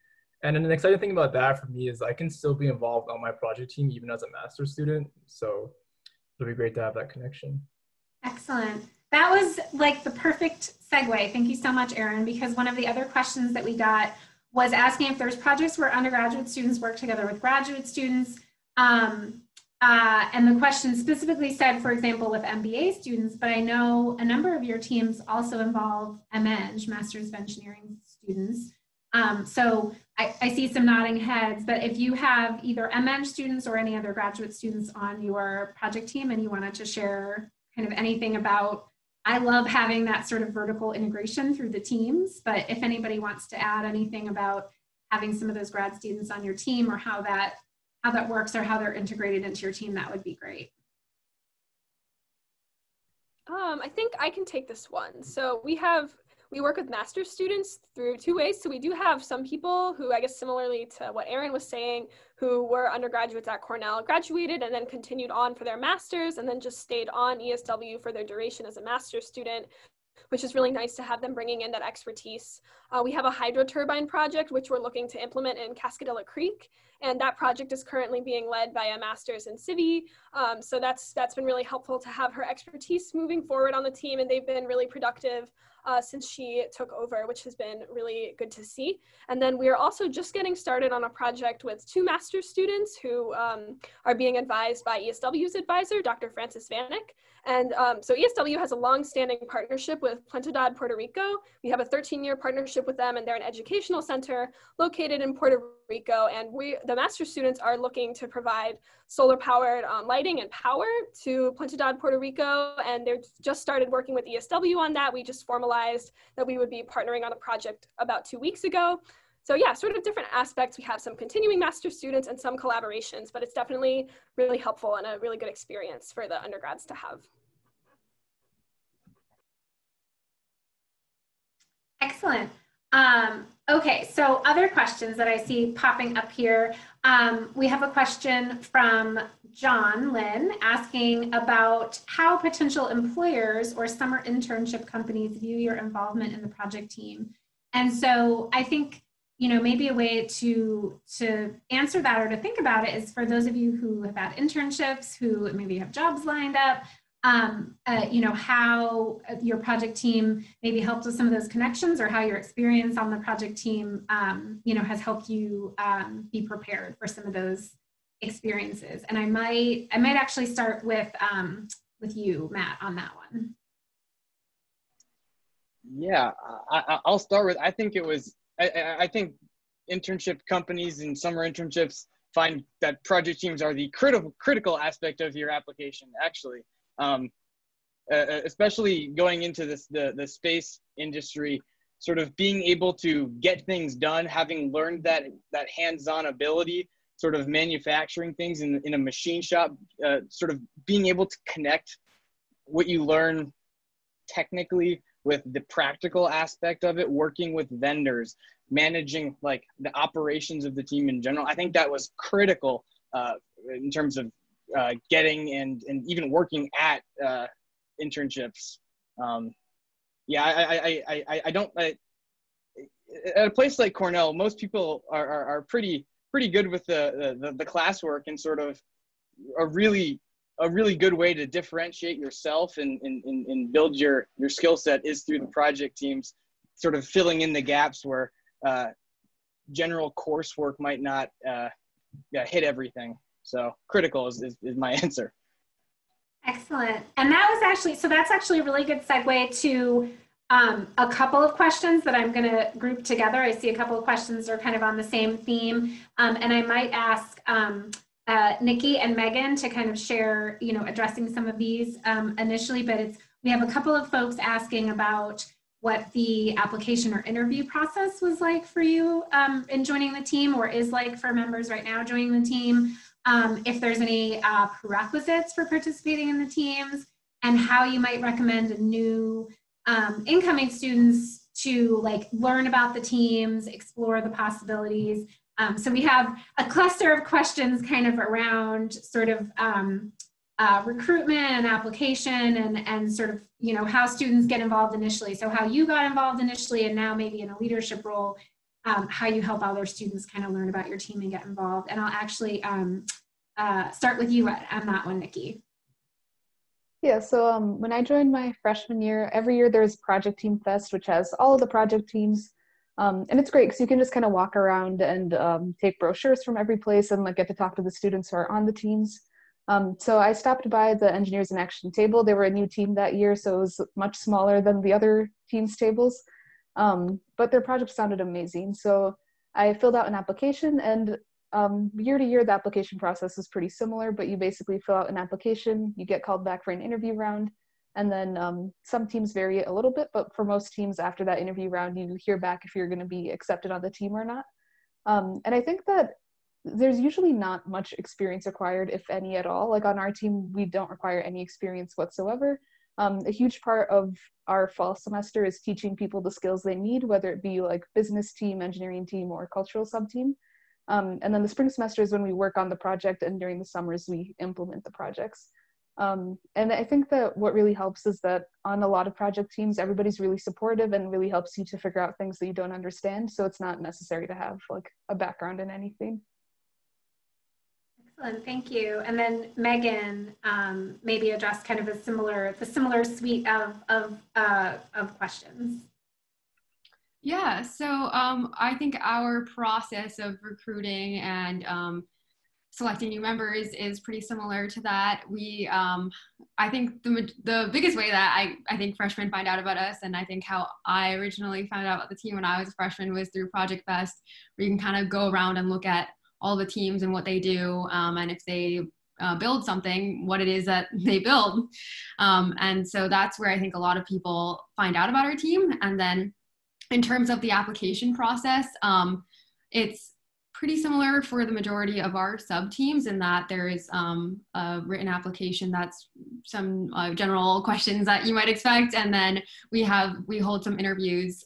And an exciting thing about that for me is I can still be involved on my project team even as a master's student. So it'll be great to have that connection. Excellent. That was like the perfect segue. Thank you so much, Erin, because one of the other questions that we got was asking if there's projects where undergraduate students work together with graduate students. And the question specifically said, for example, with MBA students, but I know a number of your teams also involve MEng, Masters of Engineering students. So I see some nodding heads, but if you have either MEng students or any other graduate students on your project team and you wanted to share kind of anything about, I love having that sort of vertical integration through the teams, but if anybody wants to add anything about having some of those grad students on your team or how that works or how they're integrated into your team, that would be great. I think I can take this one. So we work with master's students through two ways. So we do have some people who, I guess similarly to what Erin was saying, who were undergraduates at Cornell, graduated and then continued on for their master's and then just stayed on ESW for their duration as a master's student, which is really nice to have them bringing in that expertise. We have a hydro turbine project, which we're looking to implement in Cascadilla Creek. And that project is currently being led by a master's in Civi. So that's been really helpful to have her expertise moving forward on the team. And they've been really productive since she took over, which has been really good to see. And then we are also just getting started on a project with two master's students who are being advised by ESW's advisor, Dr. Francis Vanek. And so ESW has a long-standing partnership with Plentadod, Puerto Rico. We have a 13-year partnership with them, and they're an educational center located in Puerto Rico. And the master's students are looking to provide solar-powered lighting and power to Plentadod, Puerto Rico. And they've just started working with ESW on that. We just formalized that we would be partnering on a project about 2 weeks ago. So yeah, sort of different aspects. We have some continuing master's students and some collaborations, but it's definitely really helpful and a really good experience for the undergrads to have. Excellent. Okay, so other questions that I see popping up here. We have a question from John Lynn asking about how potential employers or summer internship companies view your involvement in the project team. And so I think, you know, maybe a way to answer that or to think about it is for those of you who have had internships, who maybe have jobs lined up, you know, how your project team maybe helped with some of those connections or how your experience on the project team, you know, has helped you be prepared for some of those experiences. And I might actually start with you, Matt, on that one. Yeah, I'll start with, I think it was, I think internship companies and summer internships find that project teams are the critical aspect of your application, actually. Especially going into the space industry, sort of being able to get things done, having learned that hands-on ability, sort of manufacturing things in a machine shop, sort of being able to connect what you learn technically with the practical aspect of it, working with vendors, managing like the operations of the team in general. I think that was critical in terms of getting and even working at internships. Yeah, I don't, at a place like Cornell, most people are pretty good with the classwork, and sort of a really good way to differentiate yourself and build your skill set is through the project teams, sort of filling in the gaps where general coursework might not hit everything. So critical is my answer. Excellent. And that was actually, so that's actually a really good segue to a couple of questions that I'm going to group together. I see a couple of questions are kind of on the same theme. And I might ask Nikki and Megan to kind of share, addressing some of these initially, but we have a couple of folks asking about what the application or interview process was like for you in joining the team, or is like for members right now joining the team. If there's any prerequisites for participating in the teams, and how you might recommend new incoming students to learn about the teams, explore the possibilities. So we have a cluster of questions kind of around sort of recruitment and application and sort of, how students get involved initially. So how you got involved initially, and now maybe in a leadership role, how you help other students kind of learn about your team and get involved. And I'll actually start with you on that one, Nikki. Yeah, so when I joined my freshman year, every year there's Project Team Fest, which has all of the project teams. And it's great because you can just kind of walk around and take brochures from every place and get to talk to the students who are on the teams. So I stopped by the Engineers in Action table. They were a new team that year, so it was much smaller than the other teams' tables. But their project sounded amazing. So I filled out an application, and year to year, the application process is pretty similar, but you basically fill out an application, you get called back for an interview round, and then some teams vary it a little bit, but for most teams after that interview round, you hear back if you're going to be accepted on the team or not. And I think that there's usually not much experience required, if any at all. On our team, we don't require any experience whatsoever. A huge part of our fall semester is teaching people the skills they need, whether it be business team, engineering team, or cultural sub-team. And then the spring semester is when we work on the project, and during the summers, we implement the projects. And I think that what really helps is that on a lot of project teams, everybody's really supportive and really helps you to figure out things that you don't understand. So it's not necessary to have a background in anything. Excellent, thank you. And then Megan, maybe address kind of the similar suite of questions. Yeah, so I think our process of recruiting and selecting new members is pretty similar to that. We, I think the biggest way that I think freshmen find out about us, and I think how I originally found out about the team when I was a freshman, was through Project Fest, where you can kind of go around and look at all the teams and what they do, and if they build something, what it is that they build. And so that's where I think a lot of people find out about our team. And then in terms of the application process, it's pretty similar for the majority of our sub teams in that there is a written application that's some general questions that you might expect, and then we hold some interviews.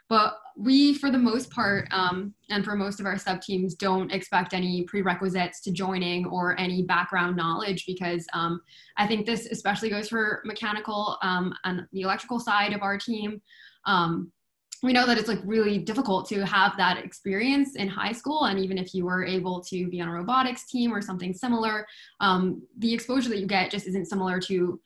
But we, for the most part, and for most of our sub teams, don't expect any prerequisites to joining or any background knowledge, because I think this especially goes for mechanical and the electrical side of our team. We know that it's really difficult to have that experience in high school, and even if you were able to be on a robotics team or something similar, the exposure that you get just isn't similar to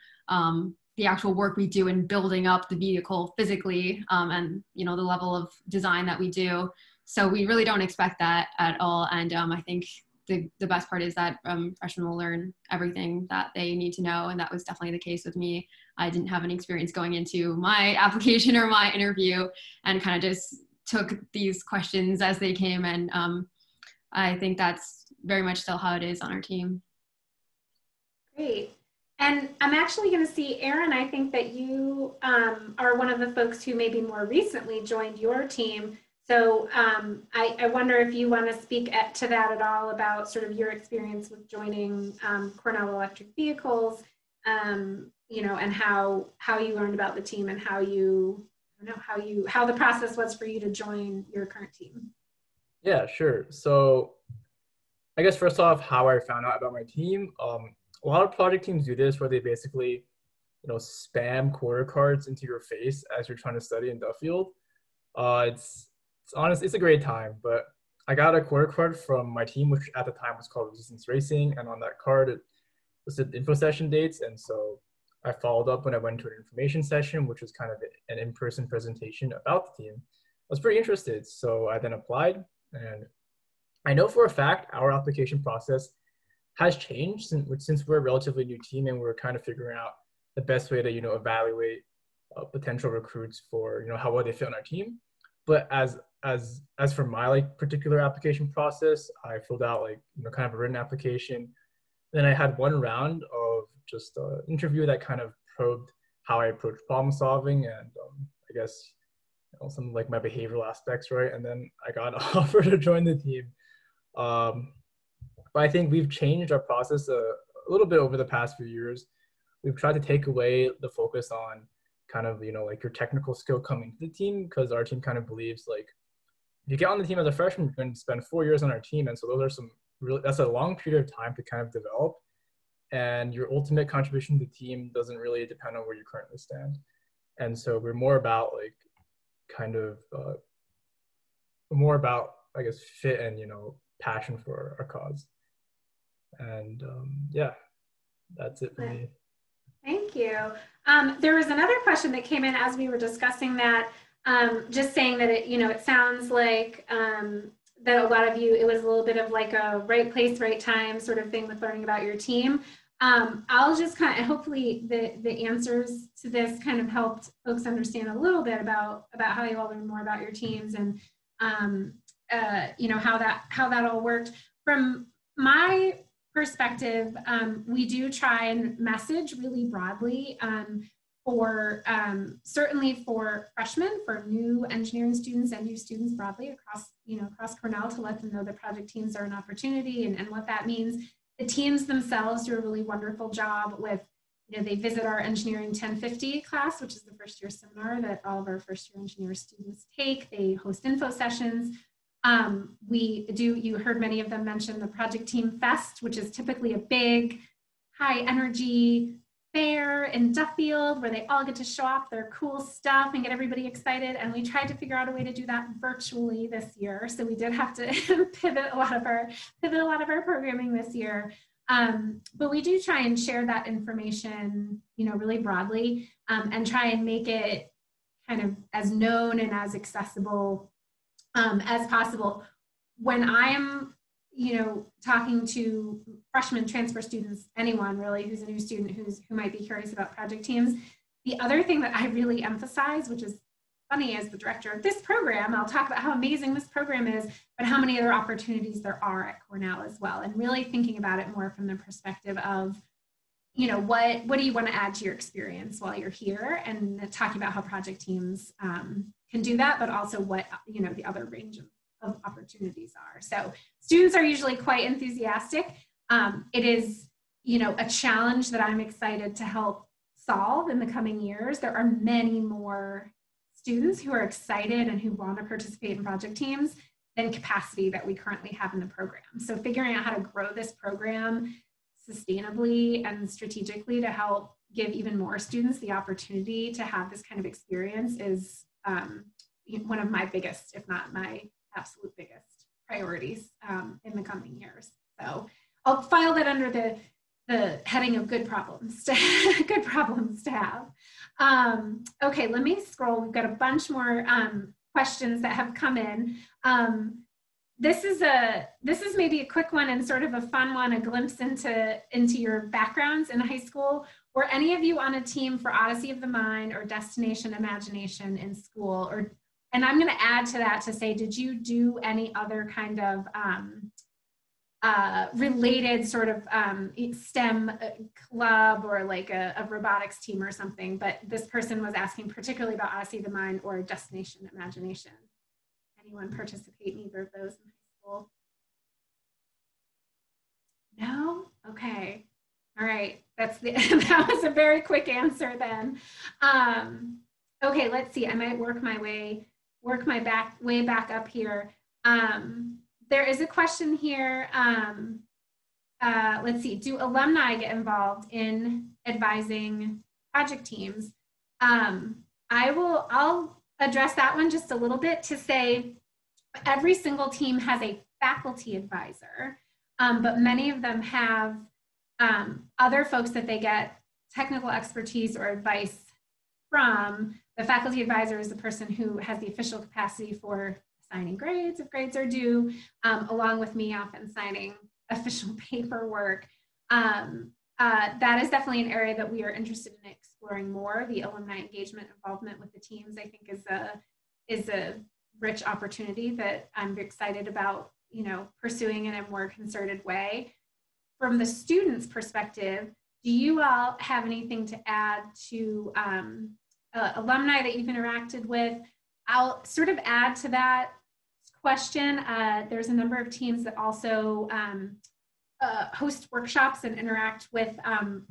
the actual work we do in building up the vehicle physically, and the level of design that we do. So we really don't expect that at all, and I think the best part is that freshmen will learn everything that they need to know, and that was definitely the case with me. I didn't have any experience going into my application or my interview, and kind of just took these questions as they came, and I think that's very much still how it is on our team. Great. And I'm actually going to see, Erin, I think that you are one of the folks who maybe more recently joined your team. So I wonder if you want to speak to that at all, about sort of your experience with joining Cornell Electric Vehicles, and how you learned about the team, and how the process was for you to join your current team. Yeah, sure. So I guess first off, how I found out about my team. A lot of project teams do this, where they basically, spam quarter cards into your face as you're trying to study in Duffield. It's a great time, but I got a quarter card from my team, which at the time was called Resistance Racing, and on that card it listed info session dates, and so I followed up when I went to an information session, which was kind of an in-person presentation about the team. I was pretty interested, so I then applied, And I know for a fact our application process has changed since we're a relatively new team and we're kind of figuring out the best way to, evaluate potential recruits for, how well they fit on our team. But as for my like particular application process, I filled out like, kind of a written application. Then I had one round of just an interview that kind of probed how I approach problem solving and I guess some like my behavioral aspects, right? And then I got offered to join the team. But I think we've changed our process a little bit over the past few years. We've tried to take away the focus on kind of, like your technical skill coming to the team, because our team kind of believes like if you get on the team as a freshman, you're going to spend 4 years on our team. And so those are that's a long period of time to kind of develop. And your ultimate contribution to the team doesn't really depend on where you currently stand. And so we're more about like kind of more about, I guess, fit and, passion for our cause. And yeah, that's it for me. Thank you. There was another question that came in as we were discussing that, just saying that it sounds like that a lot of you, it was a little bit of like a right place, right time sort of thing with learning about your team. I'll just kind of, hopefully the answers to this kind of helped folks understand a little bit about how you all learn more about your teams and how that all worked. From my perspective, we do try and message really broadly for certainly for freshmen, for new engineering students and new students broadly across Cornell, to let them know that project teams are an opportunity and what that means. The teams themselves do a really wonderful job with, they visit our Engineering 1050 class, which is the first year seminar that all of our first year engineer students take. They host info sessions. You heard many of them mention the Project Team Fest, which is typically a big, high energy fair in Duffield where they all get to show off their cool stuff and get everybody excited. And we tried to figure out a way to do that virtually this year. So we did have to pivot a lot of our programming this year. But we do try and share that information, really broadly, and try and make it kind of as known and as accessible as possible. When I am, talking to freshmen, transfer students, anyone really who's a new student who might be curious about project teams, the other thing that I really emphasize, which is funny as the director of this program, I'll talk about how amazing this program is, but how many other opportunities there are at Cornell as well, and really thinking about it more from the perspective of, what do you want to add to your experience while you're here, and talking about how project teams can do that, but also what, the other range of opportunities are. So students are usually quite enthusiastic. It is, a challenge that I'm excited to help solve in the coming years. There are many more students who are excited and who want to participate in project teams than capacity that we currently have in the program. So figuring out how to grow this program sustainably and strategically to help give even more students the opportunity to have this kind of experience is one of my biggest, if not my absolute biggest priorities in the coming years. So I'll file that under the heading of good problems to have. Okay, let me scroll. We've got a bunch more questions that have come in. This is maybe a quick one and sort of a fun one, a glimpse into your backgrounds in high school. Were any of you on a team for Odyssey of the Mind or Destination Imagination in school? And I'm going to add to that to say, did you do any other kind of related sort of STEM club or like a robotics team or something? But this person was asking particularly about Odyssey of the Mind or Destination Imagination. Anyone participate in either of those in high school? No? Okay. All right. That was a very quick answer then. Okay, let's see. I might work my way back up here. There is a question here. Let's see. Do alumni get involved in advising project teams? I'll address that one just a little bit to say every single team has a faculty advisor, but many of them have other folks that they get technical expertise or advice from. The faculty advisor is the person who has the official capacity for signing grades if grades are due, along with me often signing official paperwork. That is definitely an area that we are interested in exploring more. The alumni engagement involvement with the teams, I think, is a rich opportunity that I'm excited about, pursuing in a more concerted way. From the students' perspective, do you all have anything to add to alumni that you've interacted with? I'll sort of add to that question. There's a number of teams that also host workshops and interact with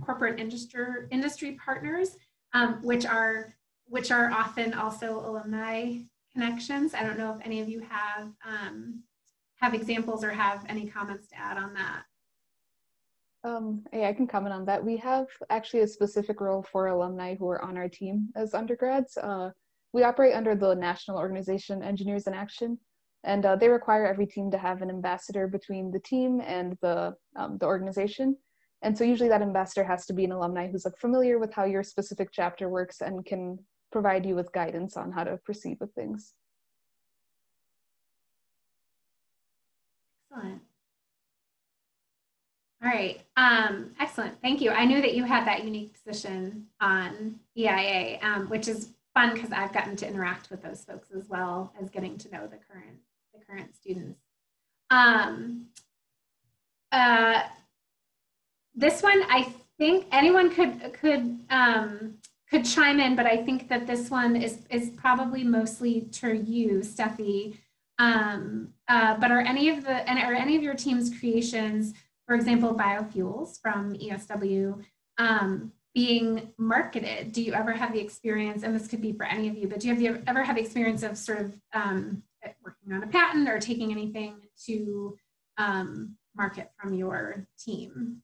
corporate industry partners, which are often also alumni connections. I don't know if any of you have examples or have any comments to add on that. Yeah, I can comment on that. We have actually a specific role for alumni who are on our team as undergrads. We operate under the national organization Engineers in Action, and they require every team to have an ambassador between the team and the organization. And so usually that ambassador has to be an alumni who's familiar with how your specific chapter works and can provide you with guidance on how to proceed with things. Excellent. All right, excellent, thank you. I knew that you had that unique position on EIA, which is fun because I've gotten to interact with those folks as well as getting to know the current students. This one, I think anyone could chime in, but I think that this one is probably mostly to you, Steffi. But are any of your team's creations, for example, biofuels from ESW, being marketed? Do you ever have the experience, and this could be for any of you, but do you ever have the experience of sort of working on a patent or taking anything to market from your team?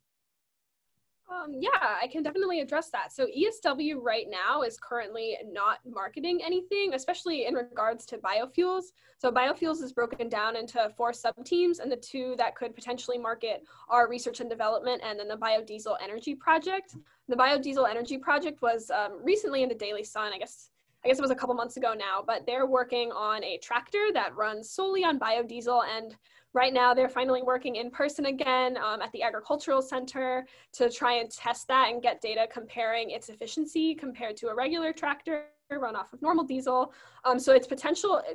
Yeah, I can definitely address that. So ESW right now is currently not marketing anything, especially in regards to biofuels. So biofuels is broken down into 4 sub-teams, and the 2 that could potentially market are research and development and then the Biodiesel Energy Project. The Biodiesel Energy Project was recently in the Daily Sun, I guess it was a couple months ago now, but they're working on a tractor that runs solely on biodiesel, and right now they're finally working in person again at the Agricultural Center to try and test that and get data comparing its efficiency compared to a regular tractor run off of normal diesel. So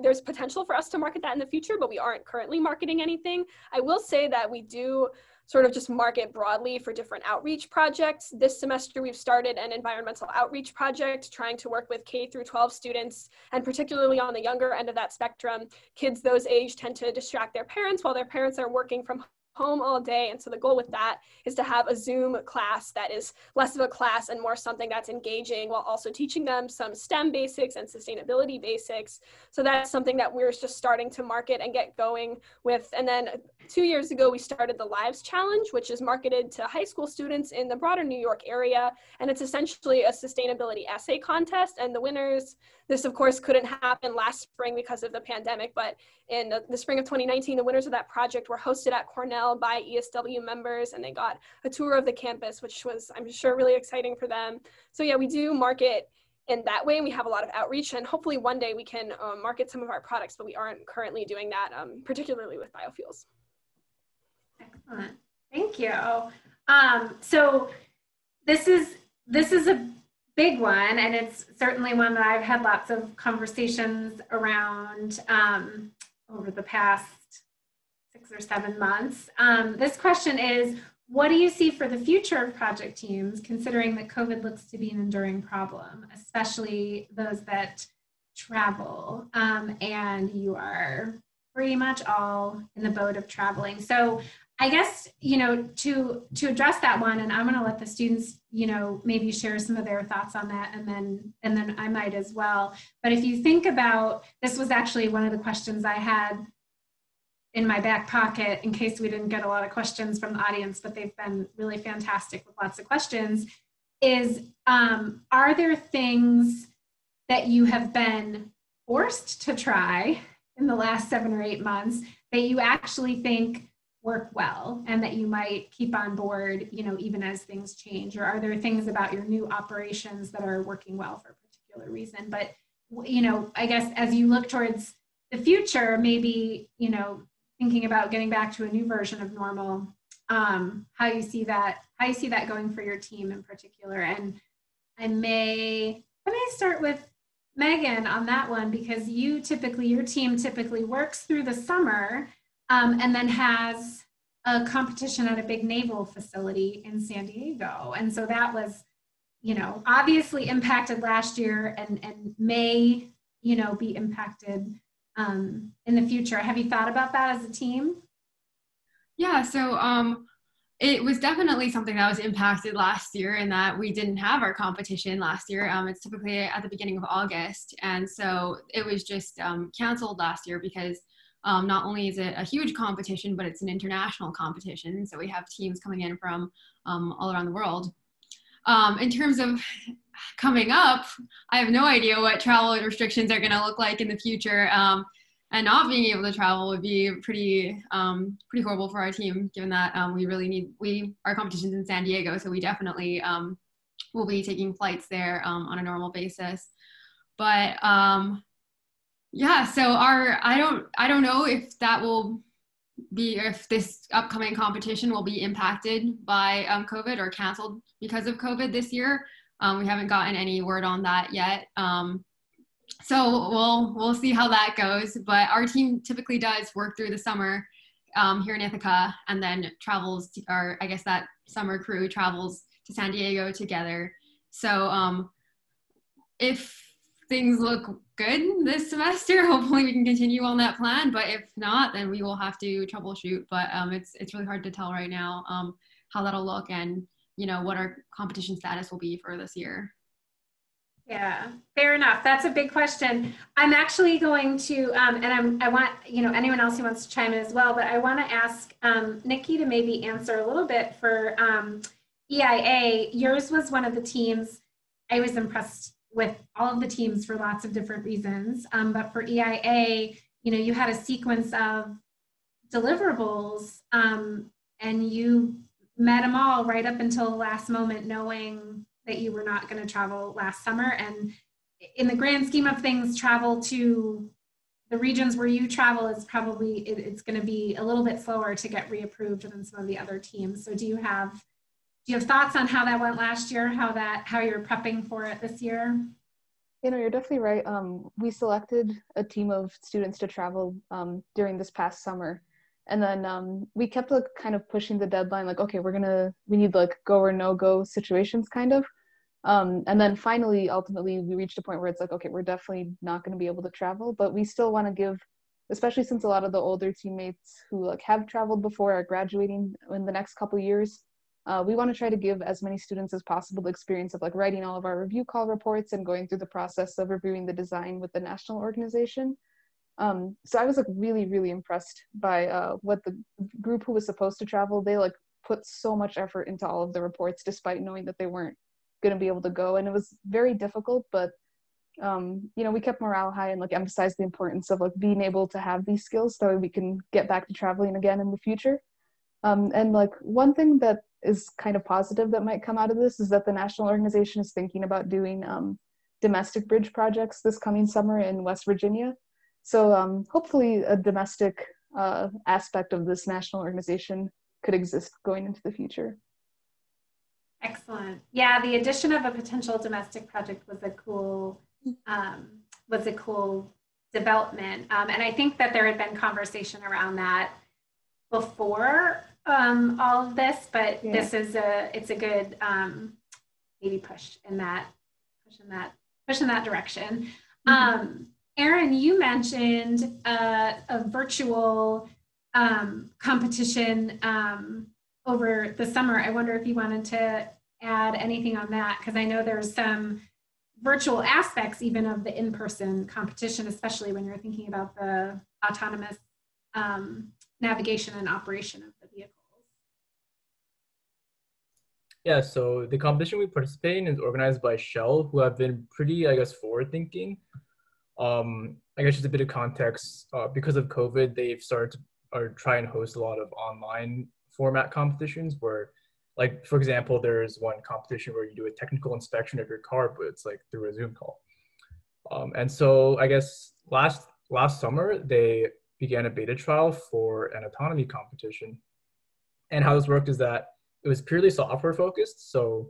there's potential for us to market that in the future, but we aren't currently marketing anything. I will say that we do sort of just market broadly for different outreach projects. This semester, we've started an environmental outreach project trying to work with K through 12 students, and particularly on the younger end of that spectrum, kids those age tend to distract their parents while their parents are working from home all day. And so the goal with that is to have a Zoom class that is less of a class and more something that's engaging while also teaching them some STEM basics and sustainability basics. So that's something that we're just starting to market and get going with. And then 2 years ago, we started the Lives Challenge, which is marketed to high school students in the broader New York area. And it's essentially a sustainability essay contest. And the winners, this of course couldn't happen last spring because of the pandemic, but in the spring of 2019, the winners of that project were hosted at Cornell by ESW members, and they got a tour of the campus, which was, I'm sure, really exciting for them. So yeah, we do market in that way, and we have a lot of outreach, and hopefully one day we can market some of our products, but we aren't currently doing that, particularly with biofuels. Excellent, thank you. So this is a big one, and it's certainly one that I've had lots of conversations around over the past 6 or 7 months. This question is, what do you see for the future of project teams, considering that COVID looks to be an enduring problem, especially those that travel, and you are pretty much all in the boat of traveling? So I guess, to address that one, and I'm going to let the students, maybe share some of their thoughts on that, and then I might as well. But if you think about, this was actually one of the questions I had in my back pocket in case we didn't get a lot of questions from the audience, but they've been really fantastic with lots of questions, is are there things that you have been forced to try in the last 7 or 8 months that you actually think work well and that you might keep on board, even as things change? Or are there things about your new operations that are working well for a particular reason? But, I guess as you look towards the future, maybe, thinking about getting back to a new version of normal, how you see that going for your team in particular. And I may start with Megan on that one, because your team typically works through the summer, and then has a competition at a big naval facility in San Diego. And so that was, obviously impacted last year, and may, be impacted in the future. Have you thought about that as a team? Yeah, so it was definitely something that was impacted last year, in that we didn't have our competition last year. It's typically at the beginning of August. And so it was just canceled last year, because not only is it a huge competition, but it's an international competition. So we have teams coming in from all around the world. In terms of coming up, I have no idea what travel restrictions are going to look like in the future. And not being able to travel would be pretty horrible for our team, given that our competition's in San Diego, so we definitely will be taking flights there on a normal basis. But yeah, so I don't know if if this upcoming competition will be impacted by COVID or canceled because of COVID this year. We haven't gotten any word on that yet. So we'll see how that goes. But our team typically does work through the summer here in Ithaca, and then that summer crew travels to San Diego together. So if things look good this semester, hopefully we can continue on that plan. But if not, then we will have to troubleshoot. But it's really hard to tell right now how that'll look, and what our competition status will be for this year. Yeah, fair enough. That's a big question. I'm actually going to, and I want, anyone else who wants to chime in as well, but I want to ask Nikki to maybe answer a little bit for EIA. Yours was one of the teams. I was impressed with all of the teams for lots of different reasons. But for EIA, you had a sequence of deliverables, and you met them all right up until the last moment, knowing that you were not going to travel last summer. And in the grand scheme of things, travel to the regions where you travel is probably, it's going to be a little bit slower to get reapproved than some of the other teams. So do you have thoughts on how that went last year, how you're prepping for it this year? You're definitely right. We selected a team of students to travel during this past summer. And then we kept kind of pushing the deadline, okay, we need go or no go situations kind of. And then finally, ultimately, we reached a point where it's okay, we're definitely not going to be able to travel, but we still want to give, especially since a lot of the older teammates who have traveled before are graduating in the next couple of years. We want to try to give as many students as possible the experience of writing all of our review call reports and going through the process of reviewing the design with the national organization. So I was really, really impressed by what the group who was supposed to travel, they put so much effort into all of the reports, despite knowing that they weren't going to be able to go. And it was very difficult, but we kept morale high and emphasized the importance of being able to have these skills so we can get back to traveling again in the future. And one thing that is kind of positive that might come out of this is that the national organization is thinking about doing domestic bridge projects this coming summer in West Virginia. So hopefully a domestic aspect of this national organization could exist going into the future. Excellent. Yeah, the addition of a potential domestic project was a cool development. And I think that there had been conversation around that before all of this, but yeah. It's a good maybe push in that direction. Mm-hmm. Erin, you mentioned a virtual competition over the summer. I wonder if you wanted to add anything on that, because I know there's some virtual aspects even of the in-person competition, especially when you're thinking about the autonomous navigation and operation of the vehicles. Yeah, so the competition we participate in is organized by Shell, who have been pretty, forward-thinking. I guess just a bit of context, because of COVID, they've started to try and host a lot of online format competitions where, for example, there's one competition where you do a technical inspection of your car, but it's through a Zoom call. And so I guess last last summer, they began a beta trial for an autonomy competition. And how this worked is that it was purely software focused. So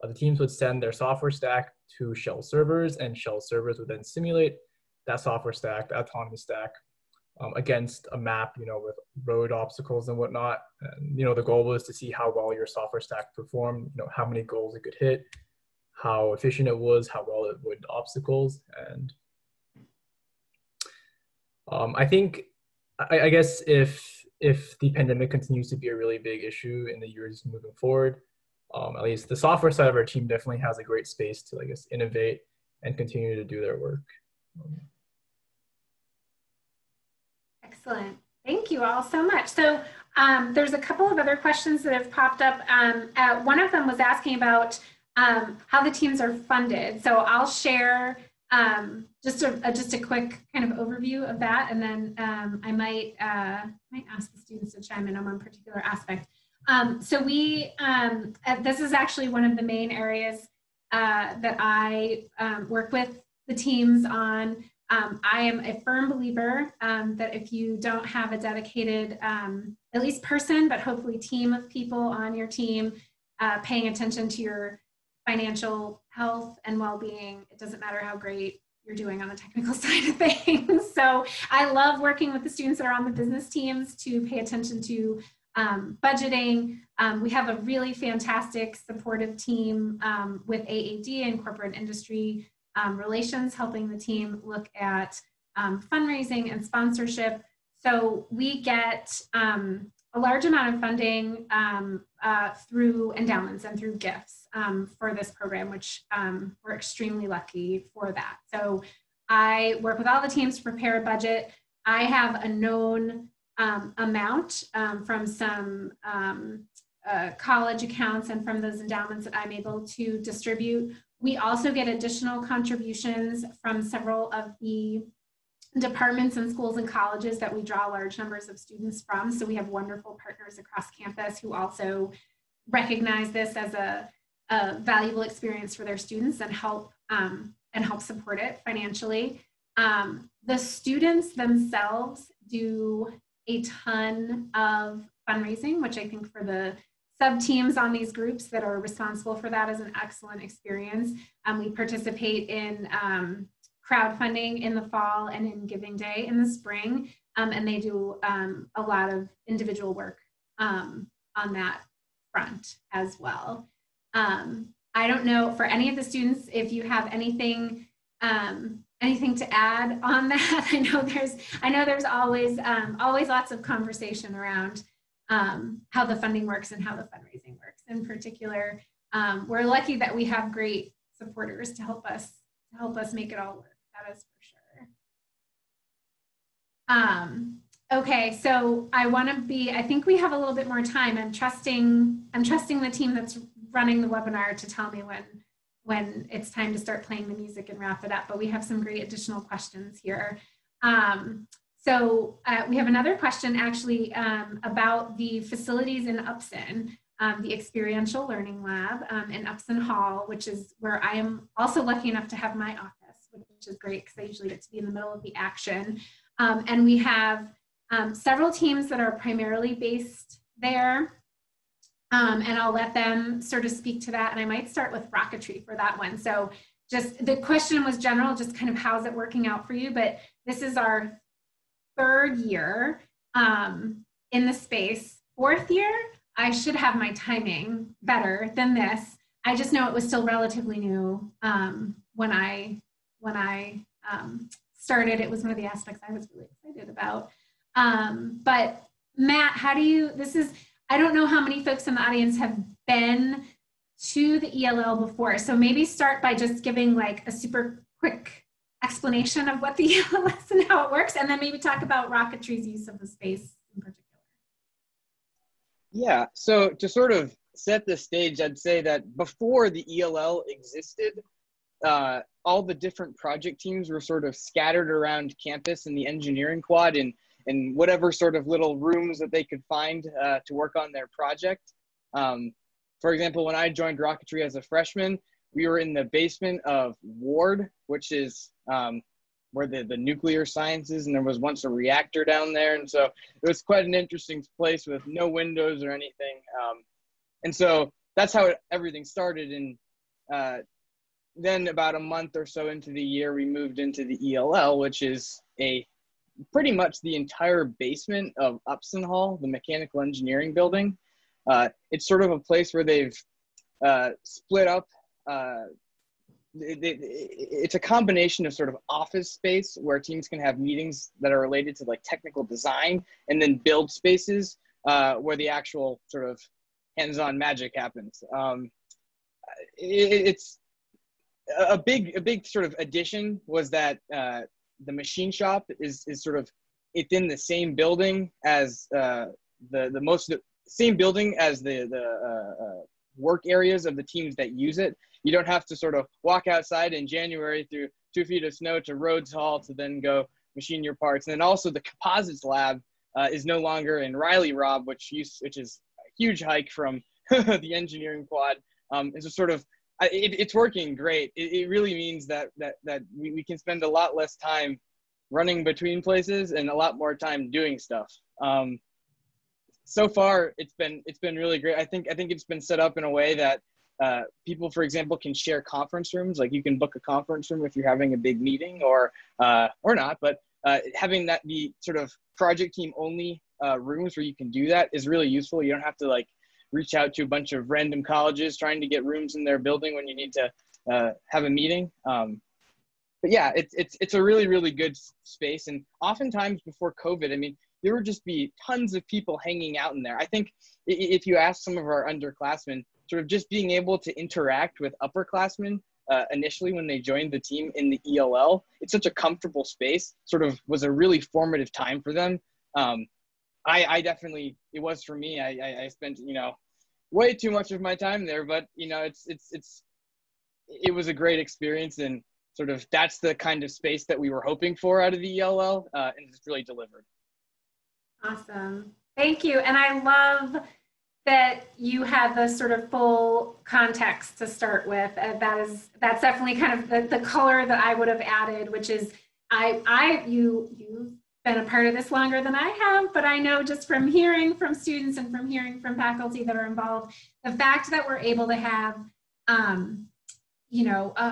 the teams would send their software stack to shell servers, and shell servers would then simulate that software stack, the autonomy stack, against a map, with road obstacles and whatnot. And, the goal was to see how well your software stack performed, how many goals it could hit, how efficient it was, how well it avoided obstacles. And I think, I guess if the pandemic continues to be a really big issue in the years moving forward, at least the software side of our team definitely has a great space to, I guess, innovate and continue to do their work. Excellent. Thank you all so much. So there's a couple of other questions that have popped up. One of them was asking about how the teams are funded. So I'll share just a quick kind of overview of that, and then I might ask the students to chime in on one particular aspect. So we, this is actually one of the main areas that I work with the teams on. I am a firm believer that if you don't have a dedicated, at least person, but hopefully team of people on your team paying attention to your financial health and well-being, it doesn't matter how great you're doing on the technical side of things. So I love working with the students that are on the business teams to pay attention to budgeting. We have a really fantastic supportive team with AAD and corporate industry relations, helping the team look at fundraising and sponsorship. So we get a large amount of funding through endowments and through gifts for this program, which we're extremely lucky for that. So I work with all the teams to prepare a budget. I have a known amount from some college accounts and from those endowments that I'm able to distribute. We also get additional contributions from several of the departments and schools and colleges that we draw large numbers of students from. So we have wonderful partners across campus who also recognize this as a valuable experience for their students and help support it financially. The students themselves do a ton of fundraising, which I think for the sub-teams on these groups that are responsible for that is an excellent experience. We participate in crowdfunding in the fall and in Giving Day in the spring, and they do a lot of individual work on that front as well. I don't know for any of the students if you have anything to add on that. I know there's always lots of conversation around how the funding works and how the fundraising works. In particular, we're lucky that we have great supporters to help us make it all work. That is for sure. Okay, so I think we have a little bit more time. I'm trusting the team that's running the webinar to tell me when it's time to start playing the music and wrap it up, but we have some great additional questions here. So we have another question actually about the facilities in Upson, the Experiential Learning Lab in Upson Hall, which is where I am also lucky enough to have my office, which is great because I usually get to be in the middle of the action. And we have several teams that are primarily based there. And I'll let them sort of speak to that. And I might start with rocketry for that one. So just the question was general, just kind of how's it working out for you? But this is our third year in the space. Fourth year, I should have my timing better than this. I just know it was still relatively new when I started. It was one of the aspects I was really excited about. But Matt, I don't know how many folks in the audience have been to the ELL before. So maybe start by just giving like a super quick explanation of what the ELL is and how it works, and then maybe talk about rocketry's use of the space in particular. Yeah, so to sort of set the stage, I'd say that before the ELL existed, all the different project teams were sort of scattered around campus in the engineering quad in whatever sort of little rooms that they could find to work on their project. For example, when I joined rocketry as a freshman, we were in the basement of Ward, which is where the nuclear science is, and there was once a reactor down there. And so it was quite an interesting place with no windows or anything. And so that's how everything started. And then about a month or so into the year, we moved into the ELL, which is pretty much the entire basement of Upson Hall, the mechanical engineering building. It's sort of a place where they've split up. It's a combination of sort of office space where teams can have meetings that are related to like technical design, and then build spaces where the actual sort of hands-on magic happens. It's a big sort of addition was that the machine shop is sort of within the same building as the same building as the work areas of the teams that use it. You don't have to sort of walk outside in January through 2 feet of snow to Rhodes Hall to then go machine your parts. And then also the composites lab is no longer in Riley Rob, which is a huge hike from the engineering quad. It's a sort of, it's working great. It really means that we can spend a lot less time running between places and a lot more time doing stuff. So far, it's been really great. I think it's been set up in a way that people, for example, can share conference rooms. Like you can book a conference room if you're having a big meeting or not. But having that be sort of project team only rooms where you can do that is really useful. You don't have to like reach out to a bunch of random colleges trying to get rooms in their building when you need to have a meeting. But yeah, it's a really, really good space. And oftentimes before COVID, I mean, there would just be tons of people hanging out in there. I think if you ask some of our underclassmen, sort of just being able to interact with upperclassmen initially when they joined the team in the ELL, it's such a comfortable space, sort of was a really formative time for them. I definitely, it was for me. I spent, way too much of my time there, but it was a great experience, and sort of that's the kind of space that we were hoping for out of the ELL, and it's really delivered. Awesome. Thank you. And I love that you had the sort of full context to start with. That's definitely kind of the color that I would have added, which is you've been a part of this longer than I have, but I know just from hearing from students and from hearing from faculty that are involved, the fact that we're able to have a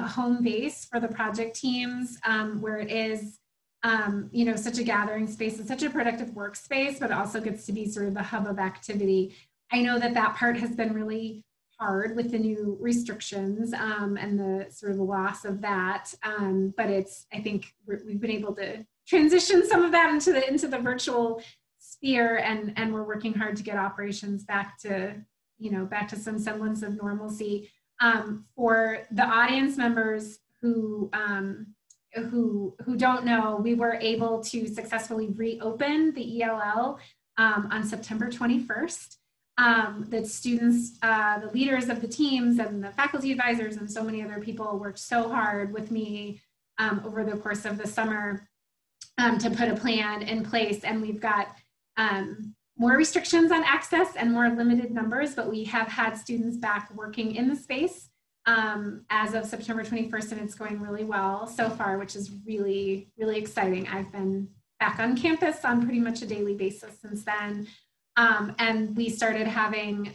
home base for the project teams where it is such a gathering space and such a productive workspace, but also gets to be sort of the hub of activity. I know that part has been really hard with the new restrictions and the sort of the loss of that. But I think we've been able to transition some of that into the virtual sphere, and we're working hard to get operations back to some semblance of normalcy. For the audience members who don't know, we were able to successfully reopen the ELL on September 21st. The students, the leaders of the teams and the faculty advisors and so many other people worked so hard with me over the course of the summer to put a plan in place. And we've got more restrictions on access and more limited numbers, but we have had students back working in the space as of September 21st, and it's going really well so far, which is really, really exciting. I've been back on campus on pretty much a daily basis since then. And we started having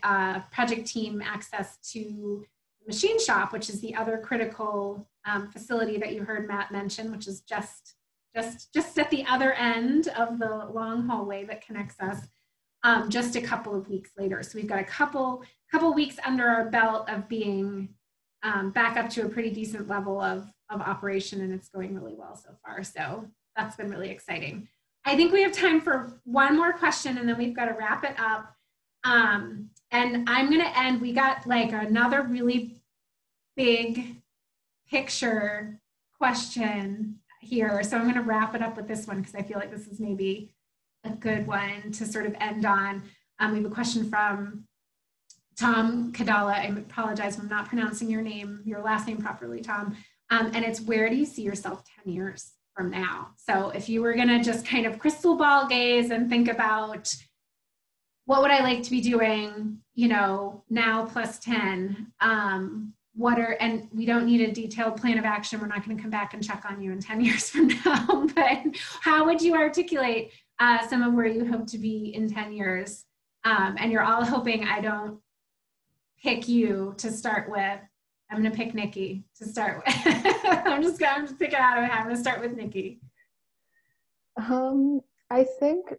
project team access to the machine shop, which is the other critical facility that you heard Matt mention, which is just at the other end of the long hallway that connects us, just a couple of weeks later. So we've got a couple weeks under our belt of being back up to a pretty decent level of operation, and it's going really well so far. So that's been really exciting. I think we have time for one more question, and then we've got to wrap it up. And I'm going to end. We got like another really big picture question here. So I'm going to wrap it up with this one because I feel like this is maybe a good one to sort of end on. We have a question from Tom Kadala. I apologize if I'm not pronouncing your last name properly, Tom. And it's, where do you see yourself 10 years from now? So if you were gonna just kind of crystal ball gaze and think about what would I like to be doing, now plus 10, and we don't need a detailed plan of action. We're not going to come back and check on you in 10 years from now, but how would you articulate some of where you hope to be in 10 years? And you're all hoping I don't pick you to start with. I'm going to pick Nikki to start with. I'm just going to pick it out of it. I'm going to start with Nikki. I think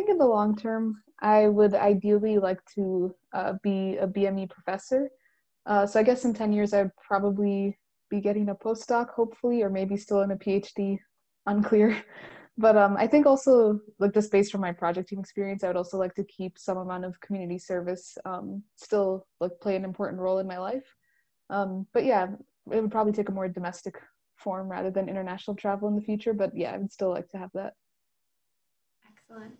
in the long term, I would ideally like to be a BME professor. So I guess in 10 years, I'd probably be getting a postdoc, hopefully, or maybe still in a PhD, unclear. But I think also, like, just based from my project team experience, I would also like to keep some amount of community service, still like play an important role in my life. But yeah, it would probably take a more domestic form rather than international travel in the future. But yeah, I would still like to have that. Excellent.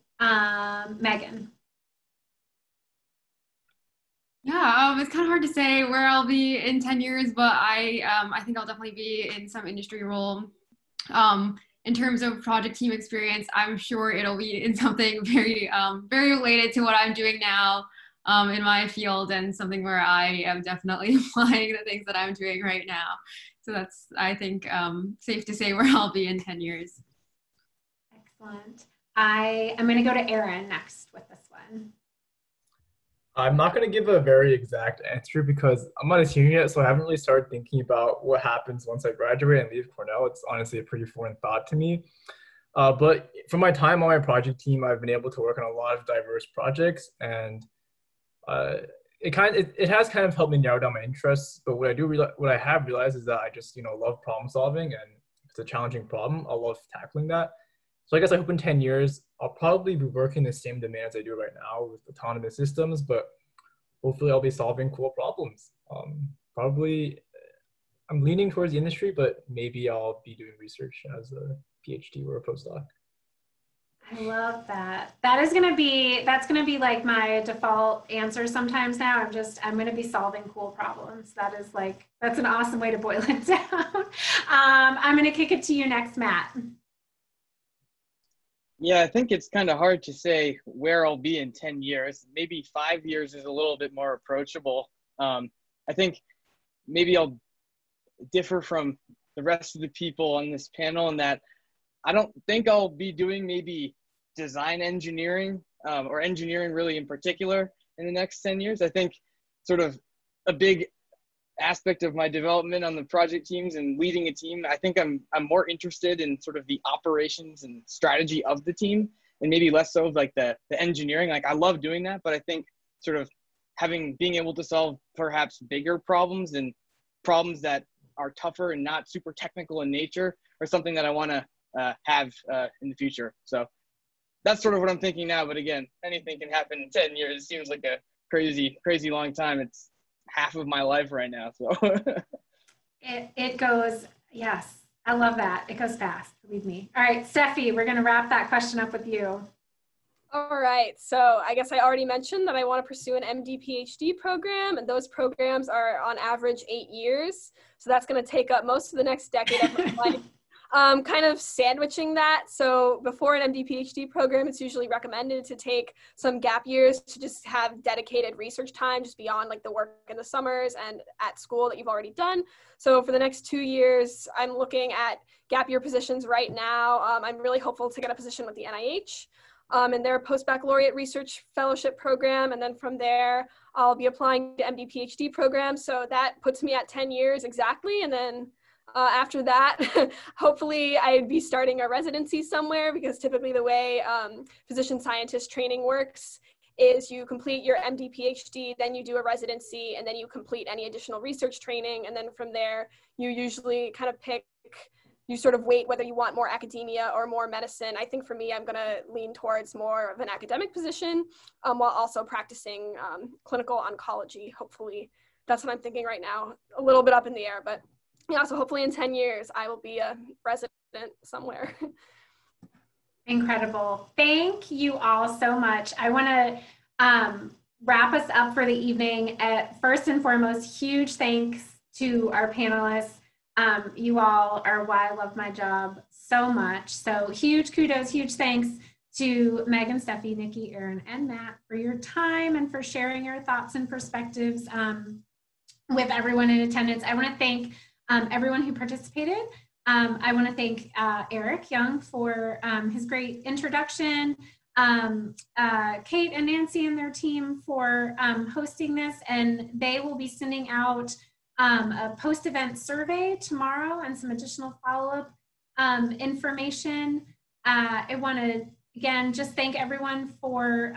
Megan. Yeah, it's kind of hard to say where I'll be in 10 years, but I think I'll definitely be in some industry role. In terms of project team experience, I'm sure it'll be in something very related to what I'm doing now in my field, and something where I am definitely applying the things that I'm doing right now. So that's, I think, safe to say where I'll be in 10 years. Excellent. I'm going to go to Erin next with this one. I'm not going to give a very exact answer because I'm not a senior yet, so I haven't really started thinking about what happens once I graduate and leave Cornell. It's honestly a pretty foreign thought to me. But from my time on my project team, I've been able to work on a lot of diverse projects, and it has kind of helped me narrow down my interests. But what I have realized is that I just love problem solving, and if it's a challenging problem, I love tackling that. So I guess I hope in 10 years, I'll probably be working the same demands I do right now with autonomous systems, but hopefully I'll be solving cool problems. Probably I'm leaning towards the industry, but maybe I'll be doing research as a PhD or a postdoc. I love that. That's going to be like my default answer sometimes now. I'm going to be solving cool problems. That's an awesome way to boil it down. I'm going to kick it to you next, Matt. Yeah, I think it's kind of hard to say where I'll be in 10 years. Maybe 5 years is a little bit more approachable. I think maybe I'll differ from the rest of the people on this panel in that I don't think I'll be doing maybe design engineering or engineering really in particular in the next 10 years. I think sort of a big aspect of my development on the project teams and leading a team, I think I'm more interested in sort of the operations and strategy of the team, and maybe less so of like the engineering. Like I love doing that, but I think sort of being able to solve perhaps bigger problems and problems that are tougher and not super technical in nature or something that I want to have in the future. So that's sort of what I'm thinking now. But again, anything can happen in 10 years. It seems like a crazy long time. It's half of my life right now. So it goes, yes, I love that. It goes fast, believe me. All right, Steffi, we're going to wrap that question up with you. All right, so I guess I already mentioned that I want to pursue an MD PhD program, and those programs are on average 8 years. So that's going to take up most of the next decade of my life. Kind of sandwiching that. So before an MD PhD program, it's usually recommended to take some gap years to just have dedicated research time just beyond like the work in the summers and at school that you've already done. So for the next 2 years, I'm looking at gap year positions right now. I'm really hopeful to get a position with the NIH in their post-baccalaureate research fellowship program. And then from there, I'll be applying to MD PhD programs. So that puts me at 10 years exactly. And then after that, hopefully I'd be starting a residency somewhere, because typically the way physician scientist training works is you complete your MD PhD, then you do a residency, and then you complete any additional research training. And then from there, you usually kind of you sort of wait whether you want more academia or more medicine. I think for me, I'm going to lean towards more of an academic position while also practicing clinical oncology. Hopefully, that's what I'm thinking right now. A little bit up in the air, but yeah, so hopefully in 10 years, I will be a resident somewhere. Incredible. Thank you all so much. I want to wrap us up for the evening. First and foremost, huge thanks to our panelists. You all are why I love my job so much. So huge kudos, huge thanks to Megan, Steffi, Nikki, Erin, and Matt for your time and for sharing your thoughts and perspectives. with everyone in attendance. I want to thank everyone who participated. I want to thank Eric Young for his great introduction, Kate and Nancy and their team for hosting this, and they will be sending out a post-event survey tomorrow and some additional follow-up information. I want to again just thank everyone for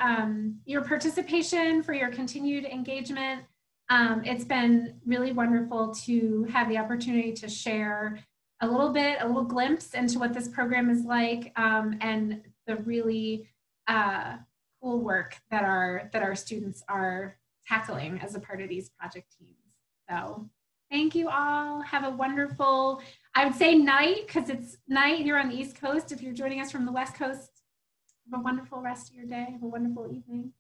your participation, for your continued engagement. It's been really wonderful to have the opportunity to share a little glimpse into what this program is like, and the really cool work that our students are tackling as a part of these project teams. So thank you all. Have a wonderful, I would say night, because it's night here on the East Coast. If you're joining us from the West Coast, have a wonderful rest of your day. Have a wonderful evening.